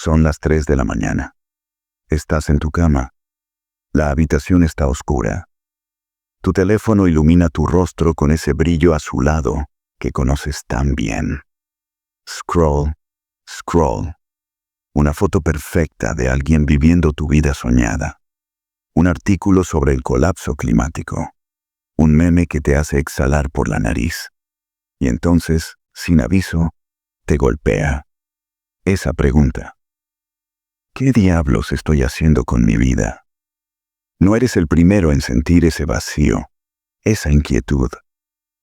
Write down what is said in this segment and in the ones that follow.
Son las 3 de la mañana. Estás en tu cama. La habitación está oscura. Tu teléfono ilumina tu rostro con ese brillo azulado que conoces tan bien. Scroll, scroll. Una foto perfecta de alguien viviendo tu vida soñada. Un artículo sobre el colapso climático. Un meme que te hace exhalar por la nariz. Y entonces, sin aviso, te golpea esa pregunta. ¿Qué diablos estoy haciendo con mi vida? No eres el primero en sentir ese vacío, esa inquietud,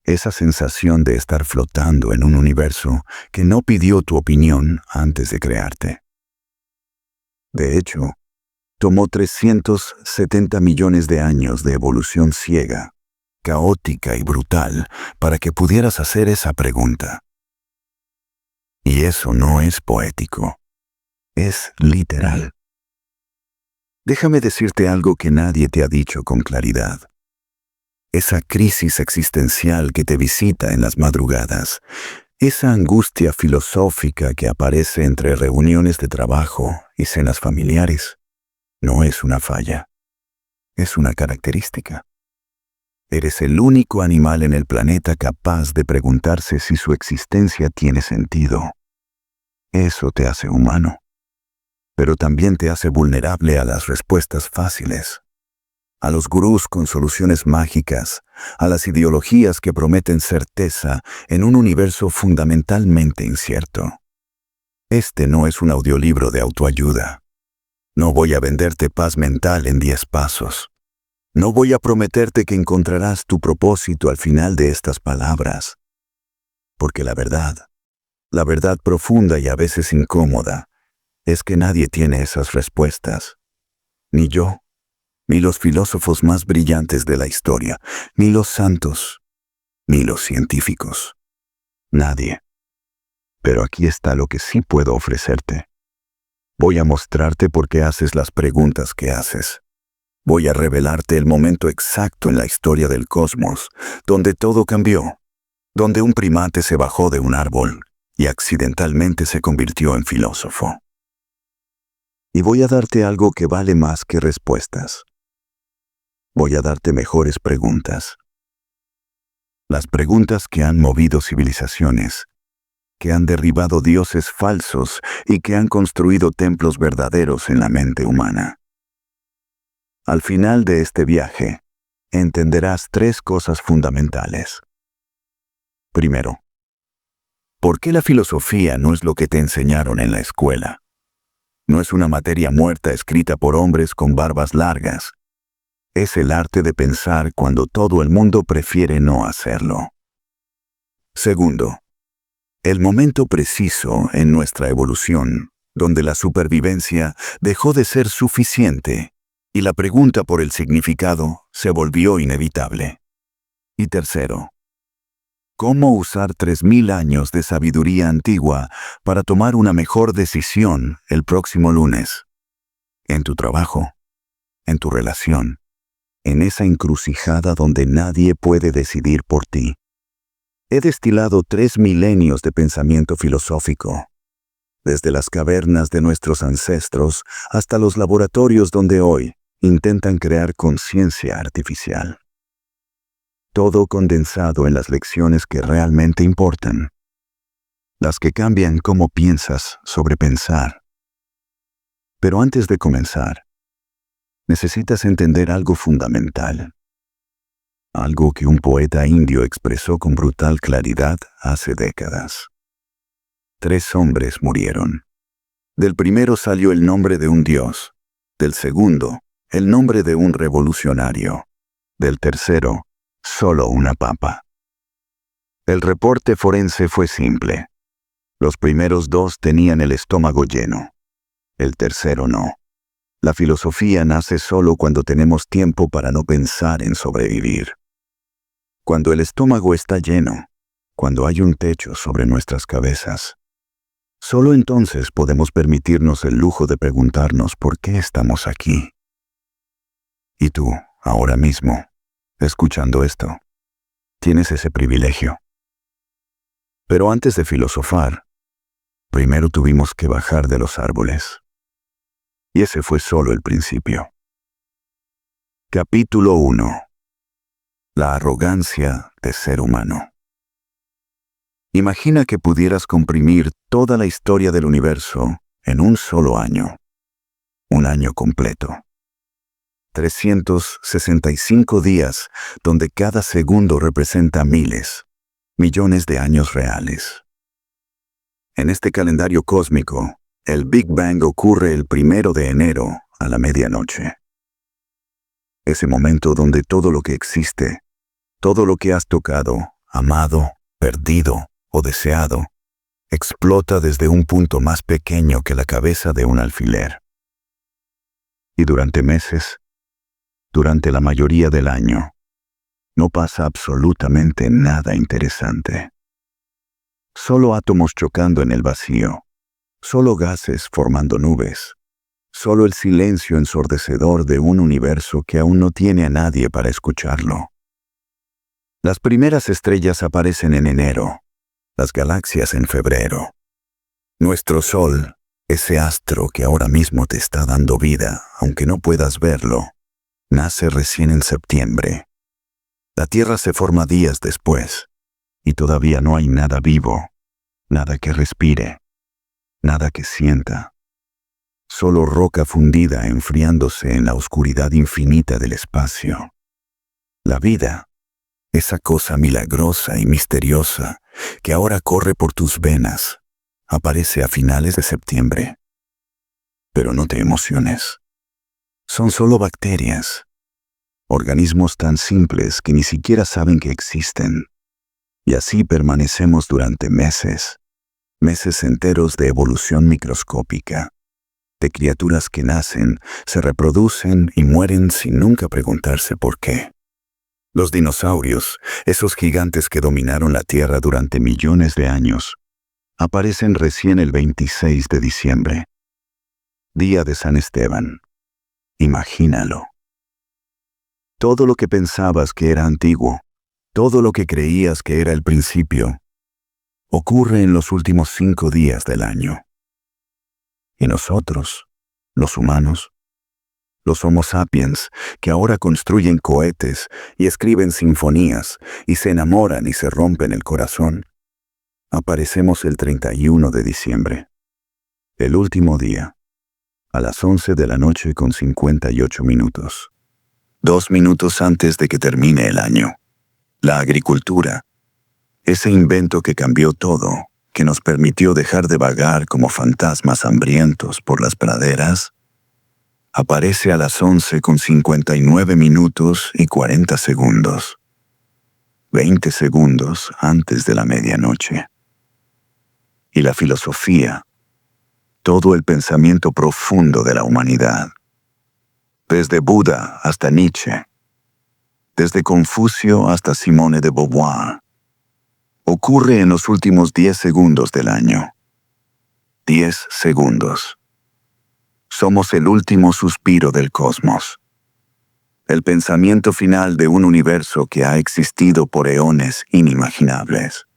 esa sensación de estar flotando en un universo que no pidió tu opinión antes de crearte. De hecho, tomó 370 millones de años de evolución ciega, caótica y brutal para que pudieras hacer esa pregunta. Y eso no es poético, es literal. Déjame decirte algo que nadie te ha dicho con claridad. Esa crisis existencial que te visita en las madrugadas, esa angustia filosófica que aparece entre reuniones de trabajo y cenas familiares, no es una falla, es una característica. Eres el único animal en el planeta capaz de preguntarse si su existencia tiene sentido. Eso te hace humano, pero también te hace vulnerable a las respuestas fáciles, a los gurús con soluciones mágicas, a las ideologías que prometen certeza en un universo fundamentalmente incierto. Este no es un audiolibro de autoayuda. No voy a venderte paz mental en 10 pasos. No voy a prometerte que encontrarás tu propósito al final de estas palabras. Porque la verdad profunda y a veces incómoda, es que nadie tiene esas respuestas. Ni yo, ni los filósofos más brillantes de la historia, ni los santos, ni los científicos. Nadie. Pero aquí está lo que sí puedo ofrecerte. Voy a mostrarte por qué haces las preguntas que haces. Voy a revelarte el momento exacto en la historia del cosmos, donde todo cambió, donde un primate se bajó de un árbol y accidentalmente se convirtió en filósofo. Y voy a darte algo que vale más que respuestas. Voy a darte mejores preguntas. Las preguntas que han movido civilizaciones, que han derribado dioses falsos y que han construido templos verdaderos en la mente humana. Al final de este viaje, entenderás 3 cosas fundamentales. Primero, ¿por qué la filosofía no es lo que te enseñaron en la escuela? No es una materia muerta escrita por hombres con barbas largas. Es el arte de pensar cuando todo el mundo prefiere no hacerlo. Segundo, el momento preciso en nuestra evolución, donde la supervivencia dejó de ser suficiente y la pregunta por el significado se volvió inevitable. Y tercero, ¿cómo usar 3000 años de sabiduría antigua para tomar una mejor decisión el próximo lunes? En tu trabajo, en tu relación, en esa encrucijada donde nadie puede decidir por ti. He destilado 3 milenios de pensamiento filosófico, desde las cavernas de nuestros ancestros hasta los laboratorios donde hoy intentan crear conciencia artificial. Todo condensado en las lecciones que realmente importan, las que cambian cómo piensas sobre pensar. Pero antes de comenzar, necesitas entender algo fundamental, algo que un poeta indio expresó con brutal claridad hace décadas. 3 hombres murieron. Del primero salió el nombre de un dios, del segundo, el nombre de un revolucionario, del tercero, solo una papa. El reporte forense fue simple. Los primeros 2 tenían el estómago lleno. El tercero no. La filosofía nace solo cuando tenemos tiempo para no pensar en sobrevivir. Cuando el estómago está lleno, cuando hay un techo sobre nuestras cabezas, solo entonces podemos permitirnos el lujo de preguntarnos por qué estamos aquí. Y tú, ahora mismo, escuchando esto, tienes ese privilegio. Pero antes de filosofar, primero tuvimos que bajar de los árboles. Y ese fue solo el principio. Capítulo 1. La arrogancia de ser humano. Imagina que pudieras comprimir toda la historia del universo en un solo año. Un año completo. 365 días donde cada segundo representa miles, millones de años reales. En este calendario cósmico, el Big Bang ocurre el 1 de enero a la medianoche. Ese momento donde todo lo que existe, todo lo que has tocado, amado, perdido o deseado, explota desde un punto más pequeño que la cabeza de un alfiler. Y durante meses, durante la mayoría del año, no pasa absolutamente nada interesante. Solo átomos chocando en el vacío, solo gases formando nubes, solo el silencio ensordecedor de un universo que aún no tiene a nadie para escucharlo. Las primeras estrellas aparecen en enero, las galaxias en febrero. Nuestro Sol, ese astro que ahora mismo te está dando vida, aunque no puedas verlo, nace recién en septiembre. La Tierra se forma días después, y todavía no hay nada vivo, nada que respire, nada que sienta. Solo roca fundida enfriándose en la oscuridad infinita del espacio. La vida, esa cosa milagrosa y misteriosa que ahora corre por tus venas, aparece a finales de septiembre. Pero no te emociones. Son solo bacterias, organismos tan simples que ni siquiera saben que existen. Y así permanecemos durante meses, meses enteros de evolución microscópica, de criaturas que nacen, se reproducen y mueren sin nunca preguntarse por qué. Los dinosaurios, esos gigantes que dominaron la Tierra durante millones de años, aparecen recién el 26 de diciembre, día de San Esteban. Imagínalo. Todo lo que pensabas que era antiguo, todo lo que creías que era el principio, ocurre en los últimos 5 días del año. Y nosotros, los humanos, los Homo sapiens, que ahora construyen cohetes y escriben sinfonías y se enamoran y se rompen el corazón, aparecemos el 31 de diciembre, el último día, a las 11 de la noche con 58 minutos. 2 minutos antes de que termine el año. La agricultura, ese invento que cambió todo, que nos permitió dejar de vagar como fantasmas hambrientos por las praderas, aparece a las 11 con 59 minutos y 40 segundos. 20 segundos antes de la medianoche. Y la filosofía, todo el pensamiento profundo de la humanidad, desde Buda hasta Nietzsche, desde Confucio hasta Simone de Beauvoir, ocurre en los últimos 10 segundos del año. 10 segundos. Somos el último suspiro del cosmos. El pensamiento final de un universo que ha existido por eones inimaginables.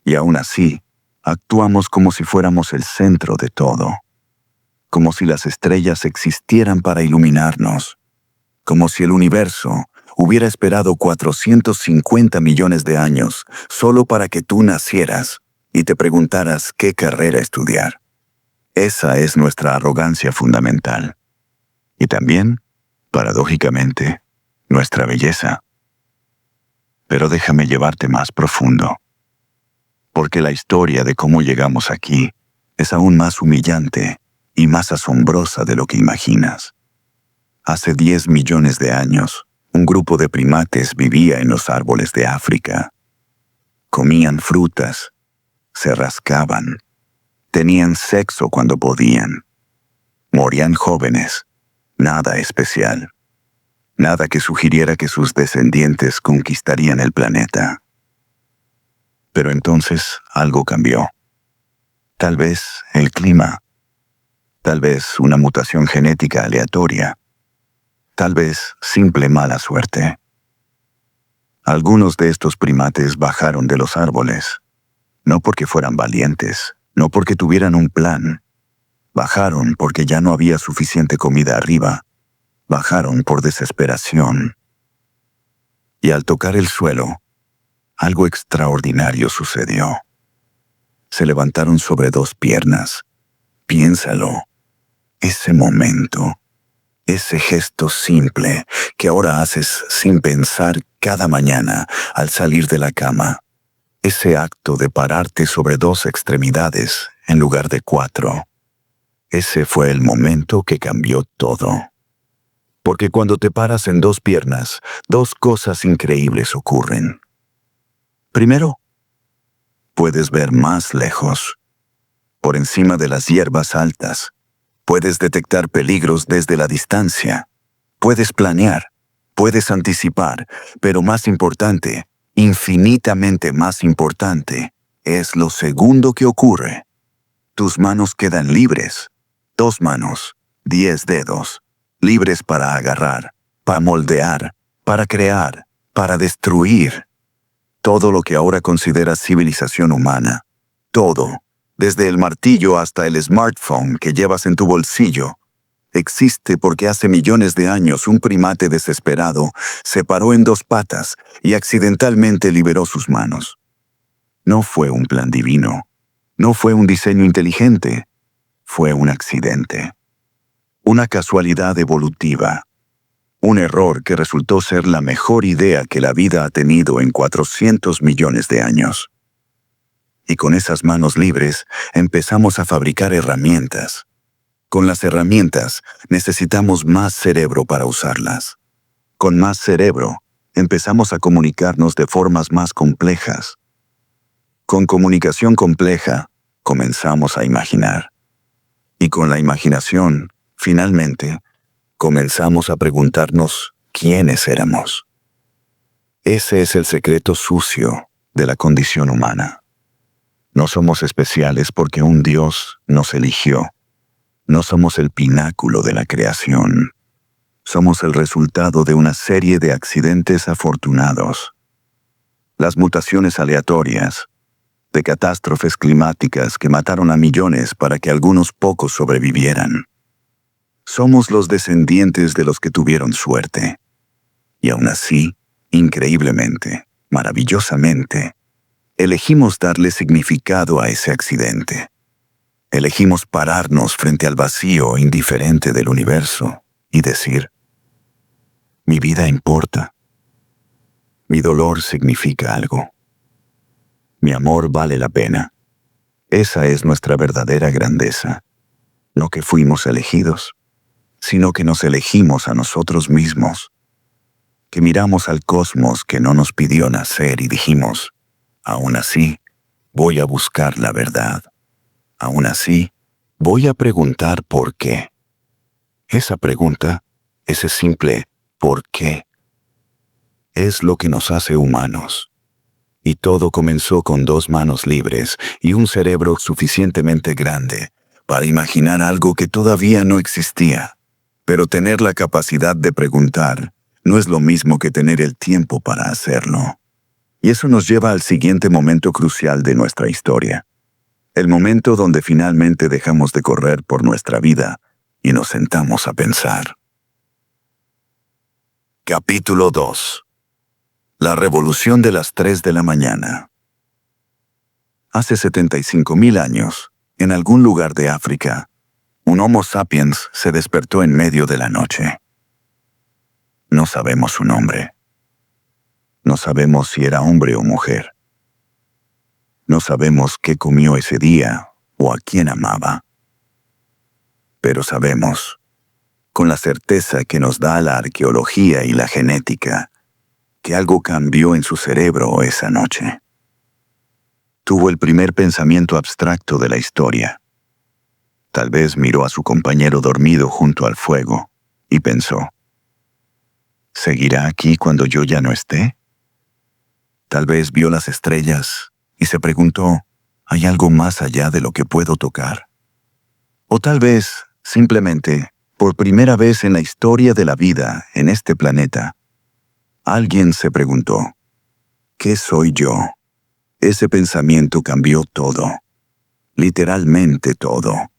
Y aún así, actuamos como si fuéramos el centro de todo. Como si las estrellas existieran para iluminarnos. Como si el universo hubiera esperado 450 millones de años solo para que tú nacieras y te preguntaras qué carrera estudiar. Esa es nuestra arrogancia fundamental. Y también, paradójicamente, nuestra belleza. Pero déjame llevarte más profundo. Porque la historia de cómo llegamos aquí es aún más humillante y más asombrosa de lo que imaginas. Hace 10 millones de años, un grupo de primates vivía en los árboles de África. Comían frutas, se rascaban, tenían sexo cuando podían. Morían jóvenes, nada especial. Nada que sugiriera que sus descendientes conquistarían el planeta. Pero entonces algo cambió. Tal vez el clima. Tal vez una mutación genética aleatoria. Tal vez simple mala suerte. Algunos de estos primates bajaron de los árboles, no porque fueran valientes, no porque tuvieran un plan. Bajaron porque ya no había suficiente comida arriba. Bajaron por desesperación. Y al tocar el suelo, algo extraordinario sucedió. Se levantaron sobre dos piernas. Piénsalo. Ese momento, ese gesto simple que ahora haces sin pensar cada mañana al salir de la cama. Ese acto de pararte sobre dos extremidades en lugar de cuatro. Ese fue el momento que cambió todo. Porque cuando te paras en dos piernas, dos cosas increíbles ocurren. Primero, puedes ver más lejos, por encima de las hierbas altas. Puedes detectar peligros desde la distancia. Puedes planear, puedes anticipar, pero más importante, infinitamente más importante, es lo segundo que ocurre. Tus manos quedan libres. 2 manos, 10 dedos, libres para agarrar, para moldear, para crear, para destruir. Todo lo que ahora consideras civilización humana. Todo. Desde el martillo hasta el smartphone que llevas en tu bolsillo, existe porque hace millones de años un primate desesperado se paró en 2 patas y accidentalmente liberó sus manos. No fue un plan divino, no fue un diseño inteligente, fue un accidente. Una casualidad evolutiva. Un error que resultó ser la mejor idea que la vida ha tenido en 400 millones de años. Y con esas manos libres empezamos a fabricar herramientas. Con las herramientas necesitamos más cerebro para usarlas. Con más cerebro empezamos a comunicarnos de formas más complejas. Con comunicación compleja comenzamos a imaginar. Y con la imaginación, finalmente, comenzamos a preguntarnos quiénes éramos. Ese es el secreto sucio de la condición humana. No somos especiales porque un Dios nos eligió. No somos el pináculo de la creación. Somos el resultado de una serie de accidentes afortunados. Las mutaciones aleatorias, de catástrofes climáticas que mataron a millones para que algunos pocos sobrevivieran. Somos los descendientes de los que tuvieron suerte. Y aún así, increíblemente, maravillosamente, elegimos darle significado a ese accidente. Elegimos pararnos frente al vacío indiferente del universo y decir, mi vida importa. Mi dolor significa algo. Mi amor vale la pena. Esa es nuestra verdadera grandeza. No que fuimos elegidos, sino que nos elegimos a nosotros mismos. Que miramos al cosmos que no nos pidió nacer y dijimos, aún así, voy a buscar la verdad. Aún así, voy a preguntar por qué. Esa pregunta, ese simple ¿por qué?, es lo que nos hace humanos. Y todo comenzó con 2 manos libres y un cerebro suficientemente grande para imaginar algo que todavía no existía. Pero tener la capacidad de preguntar no es lo mismo que tener el tiempo para hacerlo. Y eso nos lleva al siguiente momento crucial de nuestra historia. El momento donde finalmente dejamos de correr por nuestra vida y nos sentamos a pensar. Capítulo 2. La revolución de las 3 de la mañana. Hace 75.000 años, en algún lugar de África, un Homo sapiens se despertó en medio de la noche. No sabemos su nombre. No sabemos si era hombre o mujer. No sabemos qué comió ese día o a quién amaba. Pero sabemos, con la certeza que nos da la arqueología y la genética, que algo cambió en su cerebro esa noche. Tuvo el primer pensamiento abstracto de la historia. Tal vez miró a su compañero dormido junto al fuego y pensó, ¿seguirá aquí cuando yo ya no esté? Tal vez vio las estrellas y se preguntó, ¿hay algo más allá de lo que puedo tocar? O tal vez, simplemente, por primera vez en la historia de la vida en este planeta, alguien se preguntó, ¿qué soy yo? Ese pensamiento cambió todo. literalmente todo.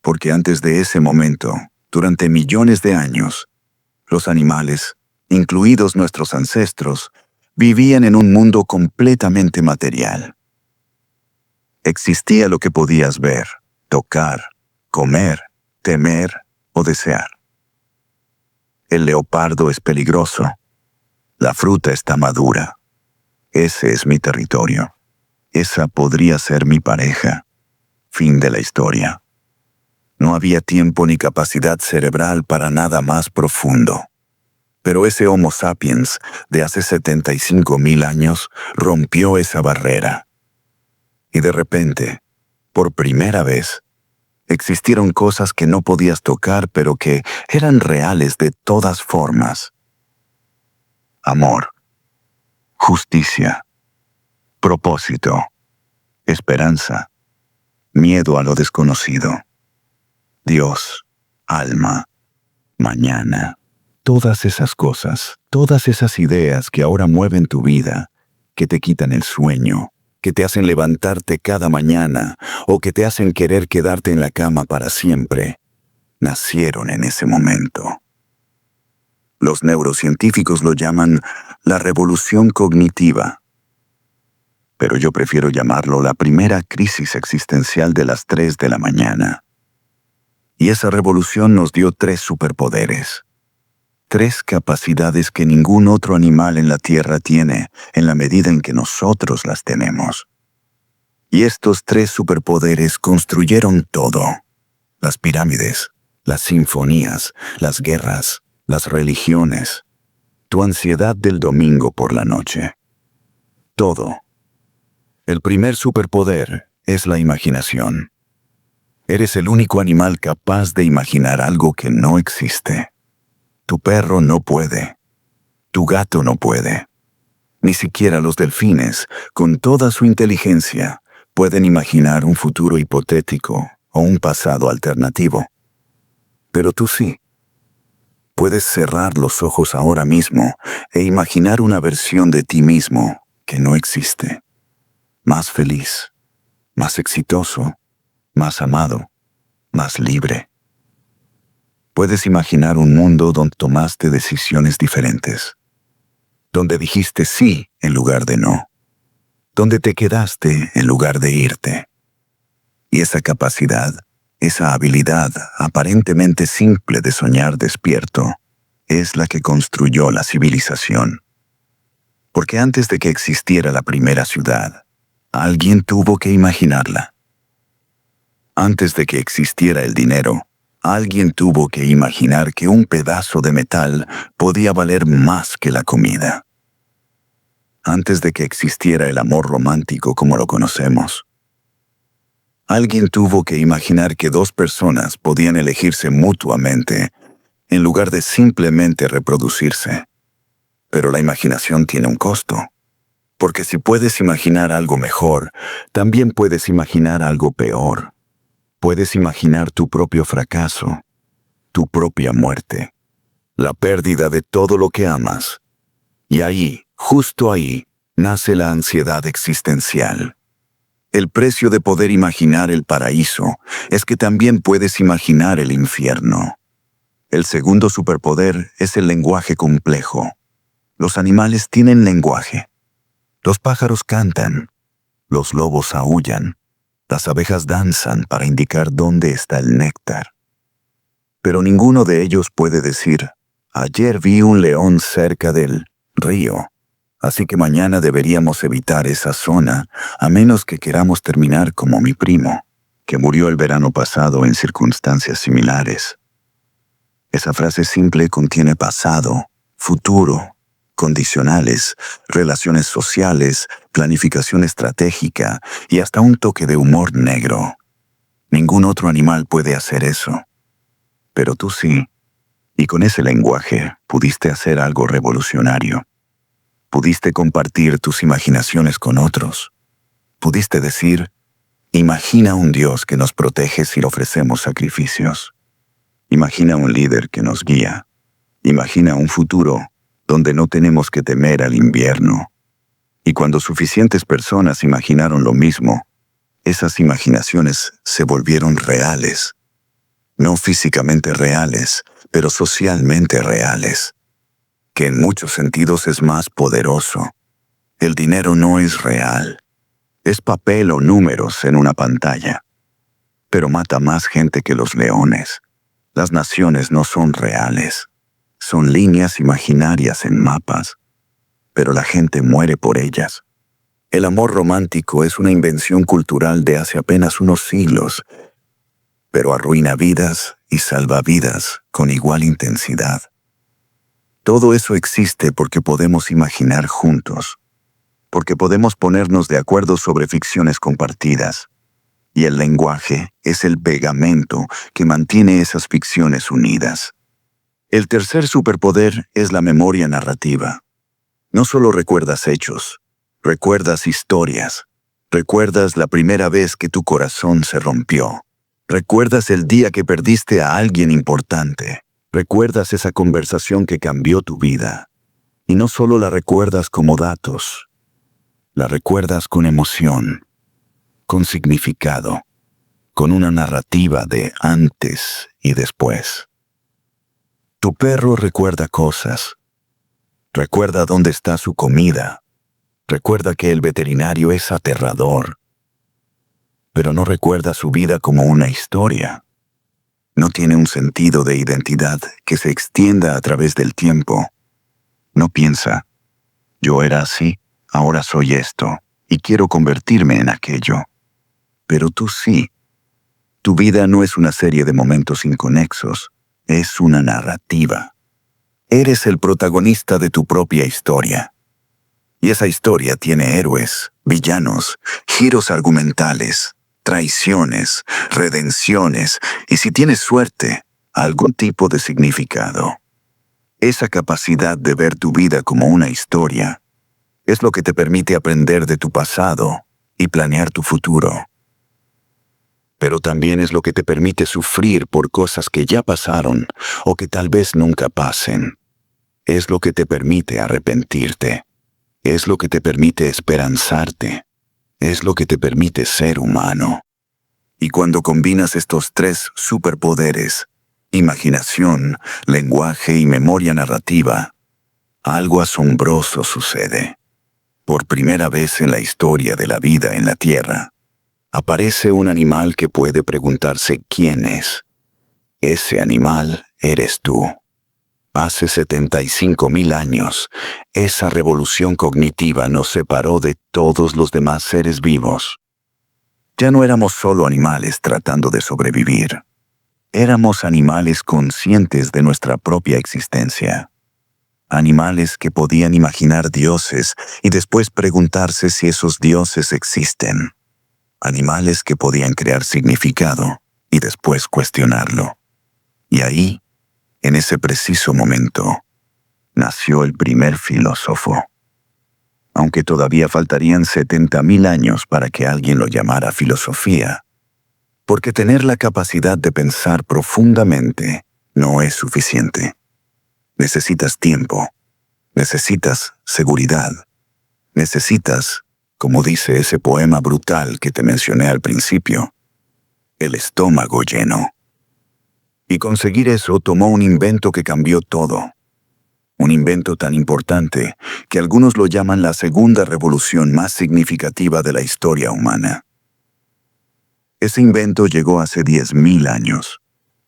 Porque antes de ese momento, durante millones de años, los animales, incluidos nuestros ancestros, vivían en un mundo completamente material. Existía lo que podías ver, tocar, comer, temer o desear. El leopardo es peligroso. La fruta está madura. Ese es mi territorio. Esa podría ser mi pareja. Fin de la historia. No había tiempo ni capacidad cerebral para nada más profundo. Pero ese Homo sapiens de hace 75.000 años rompió esa barrera. Y de repente, por primera vez, existieron cosas que no podías tocar pero que eran reales de todas formas. Amor, justicia, propósito, esperanza, miedo a lo desconocido, Dios, alma, mañana. Todas esas cosas, todas esas ideas que ahora mueven tu vida, que te quitan el sueño, que te hacen levantarte cada mañana o que te hacen querer quedarte en la cama para siempre, nacieron en ese momento. Los neurocientíficos lo llaman la revolución cognitiva, pero yo prefiero llamarlo la primera crisis existencial de las 3 de la mañana. Y esa revolución nos dio 3 superpoderes. 3 capacidades que ningún otro animal en la Tierra tiene en la medida en que nosotros las tenemos. Y estos 3 superpoderes construyeron todo. Las pirámides, las sinfonías, las guerras, las religiones, tu ansiedad del domingo por la noche. Todo. El primer superpoder es la imaginación. Eres el único animal capaz de imaginar algo que no existe. Tu perro no puede. Tu gato no puede. Ni siquiera los delfines, con toda su inteligencia, pueden imaginar un futuro hipotético o un pasado alternativo. Pero tú sí. Puedes cerrar los ojos ahora mismo e imaginar una versión de ti mismo que no existe. Más feliz, más exitoso, más amado, más libre. Puedes imaginar un mundo donde tomaste decisiones diferentes, donde dijiste sí en lugar de no, donde te quedaste en lugar de irte. Y esa capacidad, esa habilidad aparentemente simple de soñar despierto, es la que construyó la civilización. Porque antes de que existiera la primera ciudad, alguien tuvo que imaginarla. Antes de que existiera el dinero, alguien tuvo que imaginar que un pedazo de metal podía valer más que la comida. Antes de que existiera el amor romántico como lo conocemos, alguien tuvo que imaginar que 2 personas podían elegirse mutuamente en lugar de simplemente reproducirse. Pero la imaginación tiene un costo, porque si puedes imaginar algo mejor, también puedes imaginar algo peor. Puedes imaginar tu propio fracaso, tu propia muerte, la pérdida de todo lo que amas. Y ahí, justo ahí, nace la ansiedad existencial. El precio de poder imaginar el paraíso es que también puedes imaginar el infierno. El segundo superpoder es el lenguaje complejo. Los animales tienen lenguaje. Los pájaros cantan, los lobos aúllan. Las abejas danzan para indicar dónde está el néctar. Pero ninguno de ellos puede decir, ayer vi un león cerca del río, así que mañana deberíamos evitar esa zona, a menos que queramos terminar como mi primo, que murió el verano pasado en circunstancias similares. Esa frase simple contiene pasado, futuro, condicionales, relaciones sociales, planificación estratégica y hasta un toque de humor negro. Ningún otro animal puede hacer eso. Pero tú sí. Y con ese lenguaje pudiste hacer algo revolucionario. Pudiste compartir tus imaginaciones con otros. Pudiste decir, imagina un Dios que nos protege si le ofrecemos sacrificios. Imagina un líder que nos guía. Imagina un futuro donde no tenemos que temer al invierno. Y cuando suficientes personas imaginaron lo mismo, Esas imaginaciones se volvieron reales. No físicamente reales, pero socialmente reales, que en muchos sentidos es más poderoso. El dinero no es real. Es papel o números en una pantalla. Pero mata más gente que los leones. Las naciones no son reales. Son líneas imaginarias en mapas. Pero la gente muere por ellas. El amor romántico es una invención cultural de hace apenas unos siglos, pero arruina vidas y salva vidas con igual intensidad. Todo eso existe porque podemos imaginar juntos, porque podemos ponernos de acuerdo sobre ficciones compartidas. Y el lenguaje es el pegamento que mantiene esas ficciones unidas. El tercer superpoder es la memoria narrativa. No solo recuerdas hechos, recuerdas historias. Recuerdas la primera vez que tu corazón se rompió. Recuerdas el día que perdiste a alguien importante. Recuerdas esa conversación que cambió tu vida. Y no solo la recuerdas como datos, la recuerdas con emoción, con significado, con una narrativa de antes y después. Tu perro recuerda cosas. Recuerda dónde está su comida. Recuerda que el veterinario es aterrador. Pero no recuerda su vida como una historia. No tiene un sentido de identidad que se extienda a través del tiempo. No piensa, yo era así, ahora soy esto, y quiero convertirme en aquello. Pero tú sí. Tu vida no es una serie de momentos inconexos, es una narrativa. Eres el protagonista de tu propia historia. Y esa historia tiene héroes, villanos, giros argumentales, traiciones, redenciones y, si tienes suerte, algún tipo de significado. Esa capacidad de ver tu vida como una historia es lo que te permite aprender de tu pasado y planear tu futuro. Pero también es lo que te permite sufrir por cosas que ya pasaron o que tal vez nunca pasen. Es lo que te permite arrepentirte. Es lo que te permite esperanzarte. Es lo que te permite ser humano. Y cuando combinas estos tres superpoderes, imaginación, lenguaje y memoria narrativa, algo asombroso sucede. Por primera vez en la historia de la vida en la Tierra, aparece un animal que puede preguntarse quién es. Ese animal eres tú. Hace 75.000 años, esa revolución cognitiva nos separó de todos los demás seres vivos. Ya no éramos solo animales tratando de sobrevivir. Éramos animales conscientes de nuestra propia existencia. Animales que podían imaginar dioses y después preguntarse si esos dioses existen. Animales que podían crear significado y después cuestionarlo. Y ahí, en ese preciso momento, nació el primer filósofo. Aunque todavía faltarían 70.000 años para que alguien lo llamara filosofía. Porque tener la capacidad de pensar profundamente no es suficiente. Necesitas tiempo. Necesitas seguridad. Necesitas, como dice ese poema brutal que te mencioné al principio, el estómago lleno. Y conseguir eso tomó un invento que cambió todo. Un invento tan importante que algunos lo llaman la segunda revolución más significativa de la historia humana. Ese invento llegó hace 10.000 años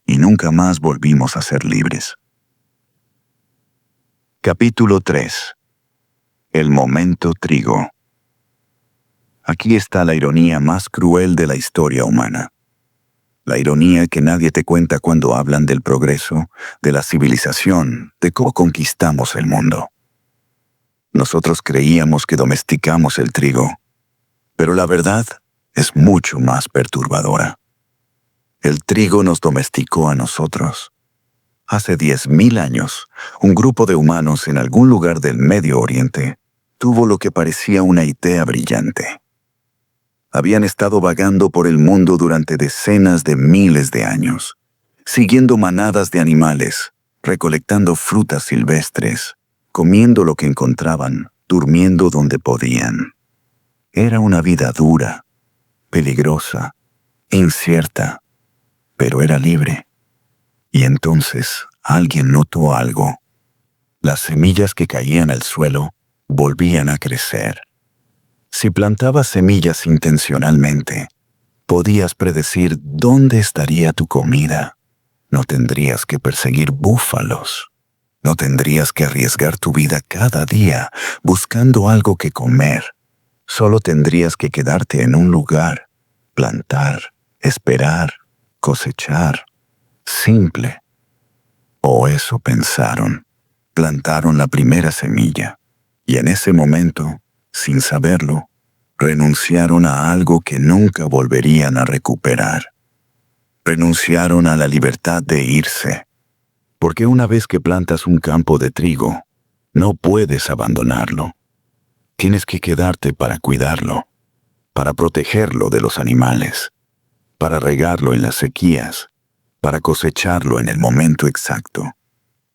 y nunca más volvimos a ser libres. Capítulo 3. El momento trigo. Aquí está la ironía más cruel de la historia humana. La ironía que nadie te cuenta cuando hablan del progreso, de la civilización, de cómo conquistamos el mundo. Nosotros creíamos que domesticamos el trigo, pero la verdad es mucho más perturbadora. El trigo nos domesticó a nosotros. Hace 10.000 años, un grupo de humanos en algún lugar del Medio Oriente tuvo lo que parecía una idea brillante. Habían estado vagando por el mundo durante decenas de miles de años, siguiendo manadas de animales, recolectando frutas silvestres, comiendo lo que encontraban, durmiendo donde podían. Era una vida dura, peligrosa, incierta, pero era libre. Y entonces alguien notó algo. Las semillas que caían al suelo volvían a crecer. Si plantabas semillas intencionalmente, podías predecir dónde estaría tu comida. No tendrías que perseguir búfalos. No tendrías que arriesgar tu vida cada día buscando algo que comer. Solo tendrías que quedarte en un lugar, plantar, esperar, cosechar. Simple. O eso pensaron. Plantaron la primera semilla. Y en ese momento, sin saberlo, renunciaron a algo que nunca volverían a recuperar. Renunciaron a la libertad de irse. Porque una vez que plantas un campo de trigo, no puedes abandonarlo. Tienes que quedarte para cuidarlo, para protegerlo de los animales, para regarlo en las sequías, para cosecharlo en el momento exacto.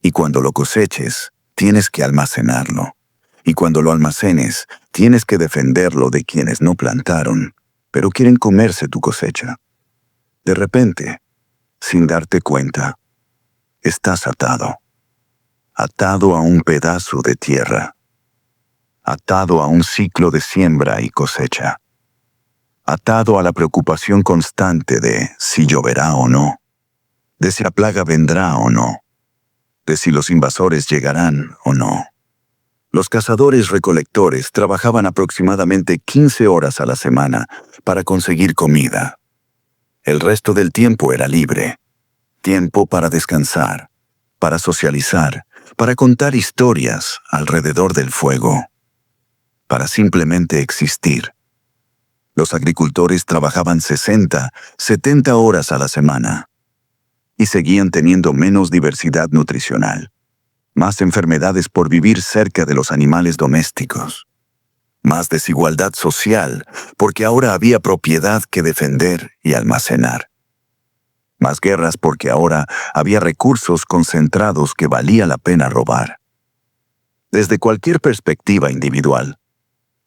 Y cuando lo coseches, tienes que almacenarlo. Y cuando lo almacenes, tienes que defenderlo de quienes no plantaron, pero quieren comerse tu cosecha. De repente, sin darte cuenta, estás atado. Atado a un pedazo de tierra. Atado a un ciclo de siembra y cosecha. Atado a la preocupación constante de si lloverá o no, de si la plaga vendrá o no, de si los invasores llegarán o no. Los cazadores-recolectores trabajaban aproximadamente 15 horas a la semana para conseguir comida. El resto del tiempo era libre. Tiempo para descansar, para socializar, para contar historias alrededor del fuego, para simplemente existir. Los agricultores trabajaban 60, 70 horas a la semana y seguían teniendo menos diversidad nutricional, más enfermedades por vivir cerca de los animales domésticos, más desigualdad social porque ahora había propiedad que defender y almacenar, más guerras porque ahora había recursos concentrados que valía la pena robar. Desde cualquier perspectiva individual,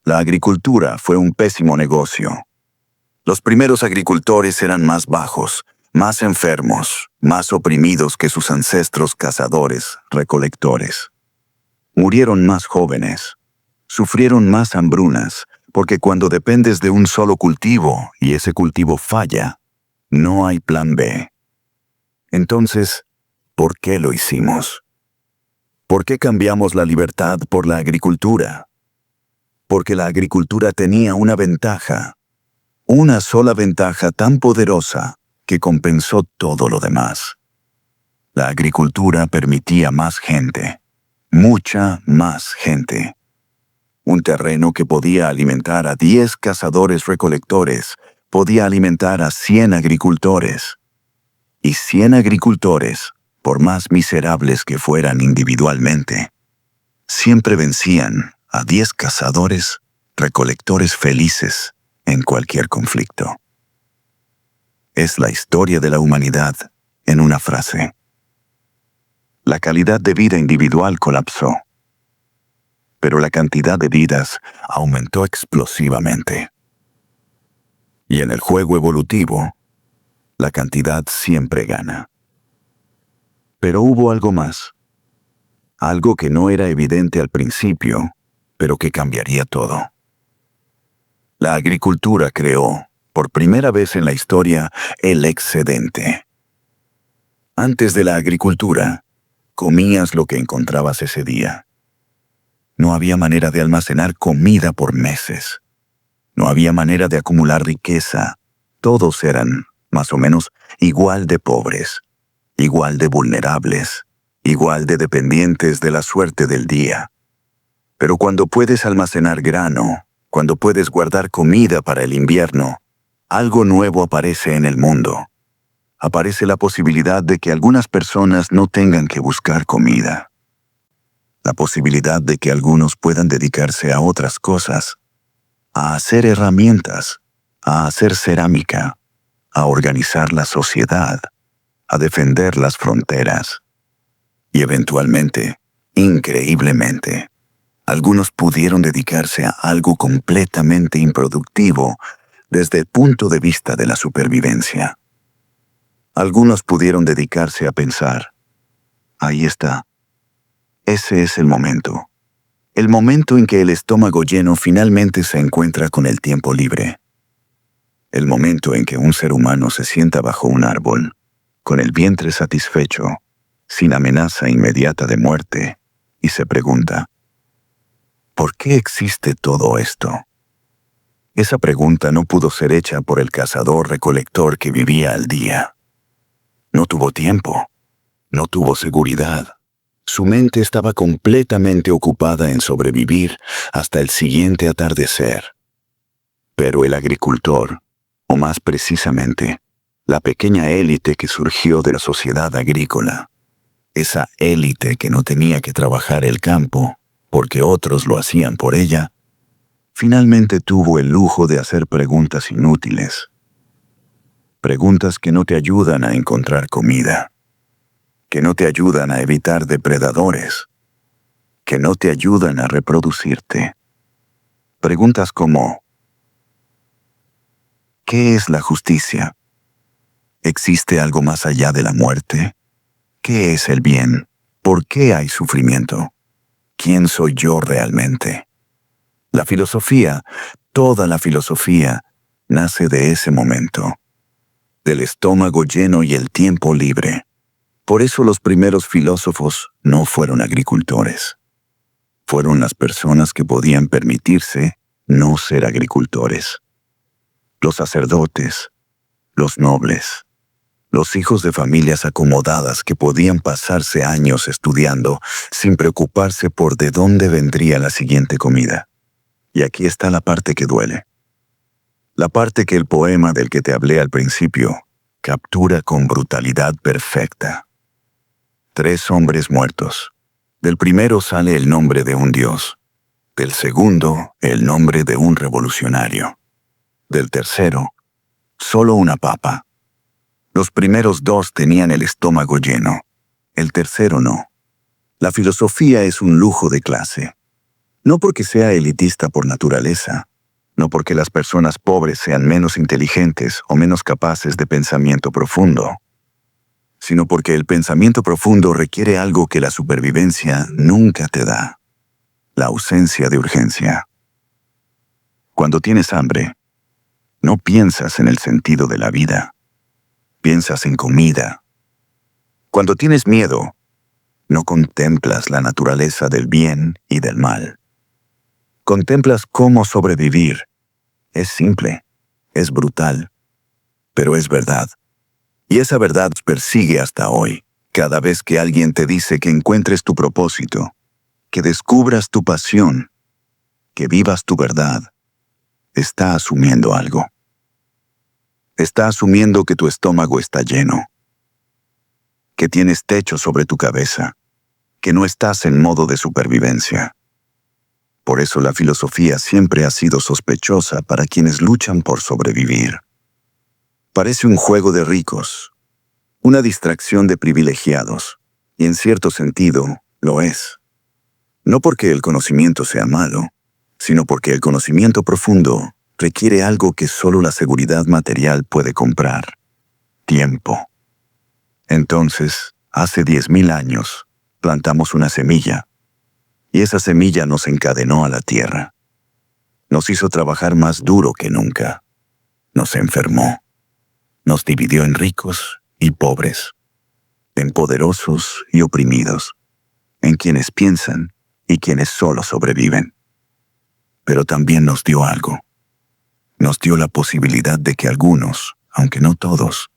la agricultura fue un pésimo negocio. Los primeros agricultores eran más bajos, más enfermos, más oprimidos que sus ancestros cazadores-recolectores. Murieron más jóvenes, sufrieron más hambrunas, porque cuando dependes de un solo cultivo y ese cultivo falla, no hay plan B. Entonces, ¿por qué lo hicimos? ¿Por qué cambiamos la libertad por la agricultura? Porque la agricultura tenía una ventaja, una sola ventaja tan poderosa que compensó todo lo demás. La agricultura permitía más gente, mucha más gente. Un terreno que podía alimentar a 10 cazadores-recolectores podía alimentar a 100 agricultores. Y 100 agricultores, por más miserables que fueran individualmente, siempre vencían a 10 cazadores-recolectores felices en cualquier conflicto. Es la historia de la humanidad en una frase. La calidad de vida individual colapsó, pero la cantidad de vidas aumentó explosivamente. Y en el juego evolutivo, la cantidad siempre gana. Pero hubo algo más, algo que no era evidente al principio, pero que cambiaría todo. La agricultura creó, por primera vez en la historia, el excedente. Antes de la agricultura, comías lo que encontrabas ese día. No había manera de almacenar comida por meses. No había manera de acumular riqueza. Todos eran, más o menos, igual de pobres, igual de vulnerables, igual de dependientes de la suerte del día. Pero cuando puedes almacenar grano, cuando puedes guardar comida para el invierno, algo nuevo aparece en el mundo. Aparece la posibilidad de que algunas personas no tengan que buscar comida. La posibilidad de que algunos puedan dedicarse a otras cosas, a hacer herramientas, a hacer cerámica, a organizar la sociedad, a defender las fronteras. Y eventualmente, increíblemente, algunos pudieron dedicarse a algo completamente improductivo, desde el punto de vista de la supervivencia. Algunos pudieron dedicarse a pensar, ahí está, ese es el momento en que el estómago lleno finalmente se encuentra con el tiempo libre. El momento en que un ser humano se sienta bajo un árbol, con el vientre satisfecho, sin amenaza inmediata de muerte, y se pregunta, ¿por qué existe todo esto? Esa pregunta no pudo ser hecha por el cazador-recolector que vivía al día. No tuvo tiempo, no tuvo seguridad. Su mente estaba completamente ocupada en sobrevivir hasta el siguiente atardecer. Pero el agricultor, o más precisamente, la pequeña élite que surgió de la sociedad agrícola, esa élite que no tenía que trabajar el campo porque otros lo hacían por ella, finalmente tuvo el lujo de hacer preguntas inútiles. Preguntas que no te ayudan a encontrar comida, que no te ayudan a evitar depredadores, que no te ayudan a reproducirte. Preguntas como, ¿qué es la justicia? ¿Existe algo más allá de la muerte? ¿Qué es el bien? ¿Por qué hay sufrimiento? ¿Quién soy yo realmente? La filosofía, toda la filosofía, nace de ese momento, del estómago lleno y el tiempo libre. Por eso los primeros filósofos no fueron agricultores. Fueron las personas que podían permitirse no ser agricultores. Los sacerdotes, los nobles, los hijos de familias acomodadas que podían pasarse años estudiando sin preocuparse por de dónde vendría la siguiente comida. Y aquí está la parte que duele. La parte que el poema del que te hablé al principio captura con brutalidad perfecta. 3 hombres muertos. Del primero sale el nombre de un dios. Del segundo, el nombre de un revolucionario. Del tercero, solo una papa. Los primeros 2 tenían el estómago lleno. El tercero no. La filosofía es un lujo de clase. No porque sea elitista por naturaleza, no porque las personas pobres sean menos inteligentes o menos capaces de pensamiento profundo, sino porque el pensamiento profundo requiere algo que la supervivencia nunca te da: la ausencia de urgencia. Cuando tienes hambre, no piensas en el sentido de la vida, piensas en comida. Cuando tienes miedo, no contemplas la naturaleza del bien y del mal. Contemplas cómo sobrevivir. Es simple, es brutal, pero es verdad. Y esa verdad persigue hasta hoy, cada vez que alguien te dice que encuentres tu propósito, que descubras tu pasión, que vivas tu verdad. Está asumiendo algo. Está asumiendo que tu estómago está lleno, que tienes techo sobre tu cabeza, que no estás en modo de supervivencia. Por eso la filosofía siempre ha sido sospechosa para quienes luchan por sobrevivir. Parece un juego de ricos, una distracción de privilegiados, y en cierto sentido lo es. No porque el conocimiento sea malo, sino porque el conocimiento profundo requiere algo que solo la seguridad material puede comprar: tiempo. Entonces, hace 10.000 años, plantamos una semilla, y esa semilla nos encadenó a la tierra. Nos hizo trabajar más duro que nunca. Nos enfermó. Nos dividió en ricos y pobres, en poderosos y oprimidos, en quienes piensan y quienes solo sobreviven. Pero también nos dio algo. Nos dio la posibilidad de que algunos, aunque no todos,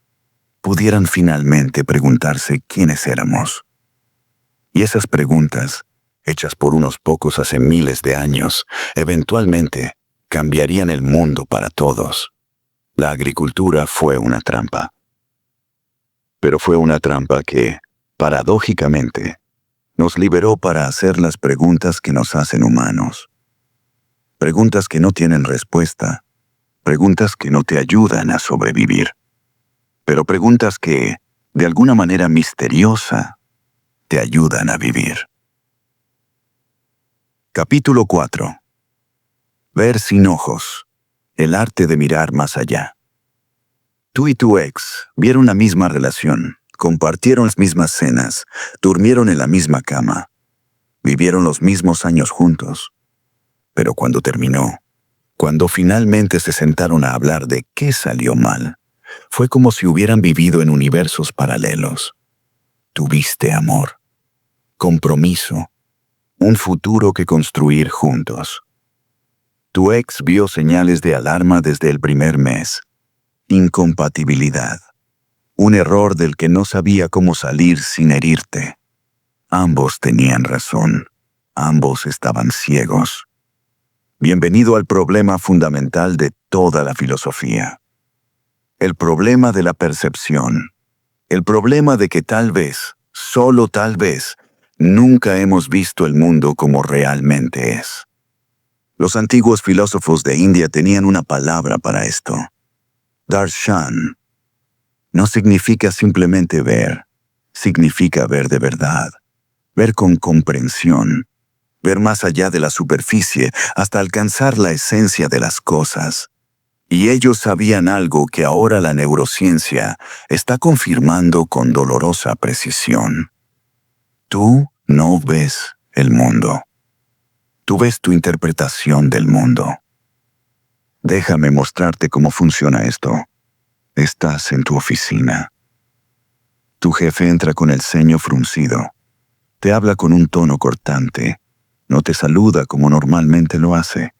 pudieran finalmente preguntarse quiénes éramos. Y esas preguntas, hechas por unos pocos hace miles de años, eventualmente cambiarían el mundo para todos. La agricultura fue una trampa. Pero fue una trampa que, paradójicamente, nos liberó para hacer las preguntas que nos hacen humanos. Preguntas que no tienen respuesta, preguntas que no te ayudan a sobrevivir, pero preguntas que, de alguna manera misteriosa, te ayudan a vivir. Capítulo 4. Ver sin ojos. el arte de mirar más allá. Tú y tu ex vieron la misma relación, compartieron las mismas cenas, durmieron en la misma cama, vivieron los mismos años juntos. Pero cuando terminó, cuando finalmente se sentaron a hablar de qué salió mal, fue como si hubieran vivido en universos paralelos. Tuviste amor, compromiso, un futuro que construir juntos. Tu ex vio señales de alarma desde el primer mes. Incompatibilidad. Un error del que no sabía cómo salir sin herirte. Ambos tenían razón. Ambos estaban ciegos. Bienvenido al problema fundamental de toda la filosofía. El problema de la percepción. El problema de que tal vez, solo tal vez, nunca hemos visto el mundo como realmente es. Los antiguos filósofos de India tenían una palabra para esto. Darshan. No significa simplemente ver, significa ver de verdad, ver con comprensión, ver más allá de la superficie hasta alcanzar la esencia de las cosas. Y ellos sabían algo que ahora la neurociencia está confirmando con dolorosa precisión. Tú no ves el mundo. Tú ves tu interpretación del mundo. Déjame mostrarte cómo funciona esto. Estás en tu oficina. Tu jefe entra con el ceño fruncido. Te habla con un tono cortante. No te saluda como normalmente lo hace.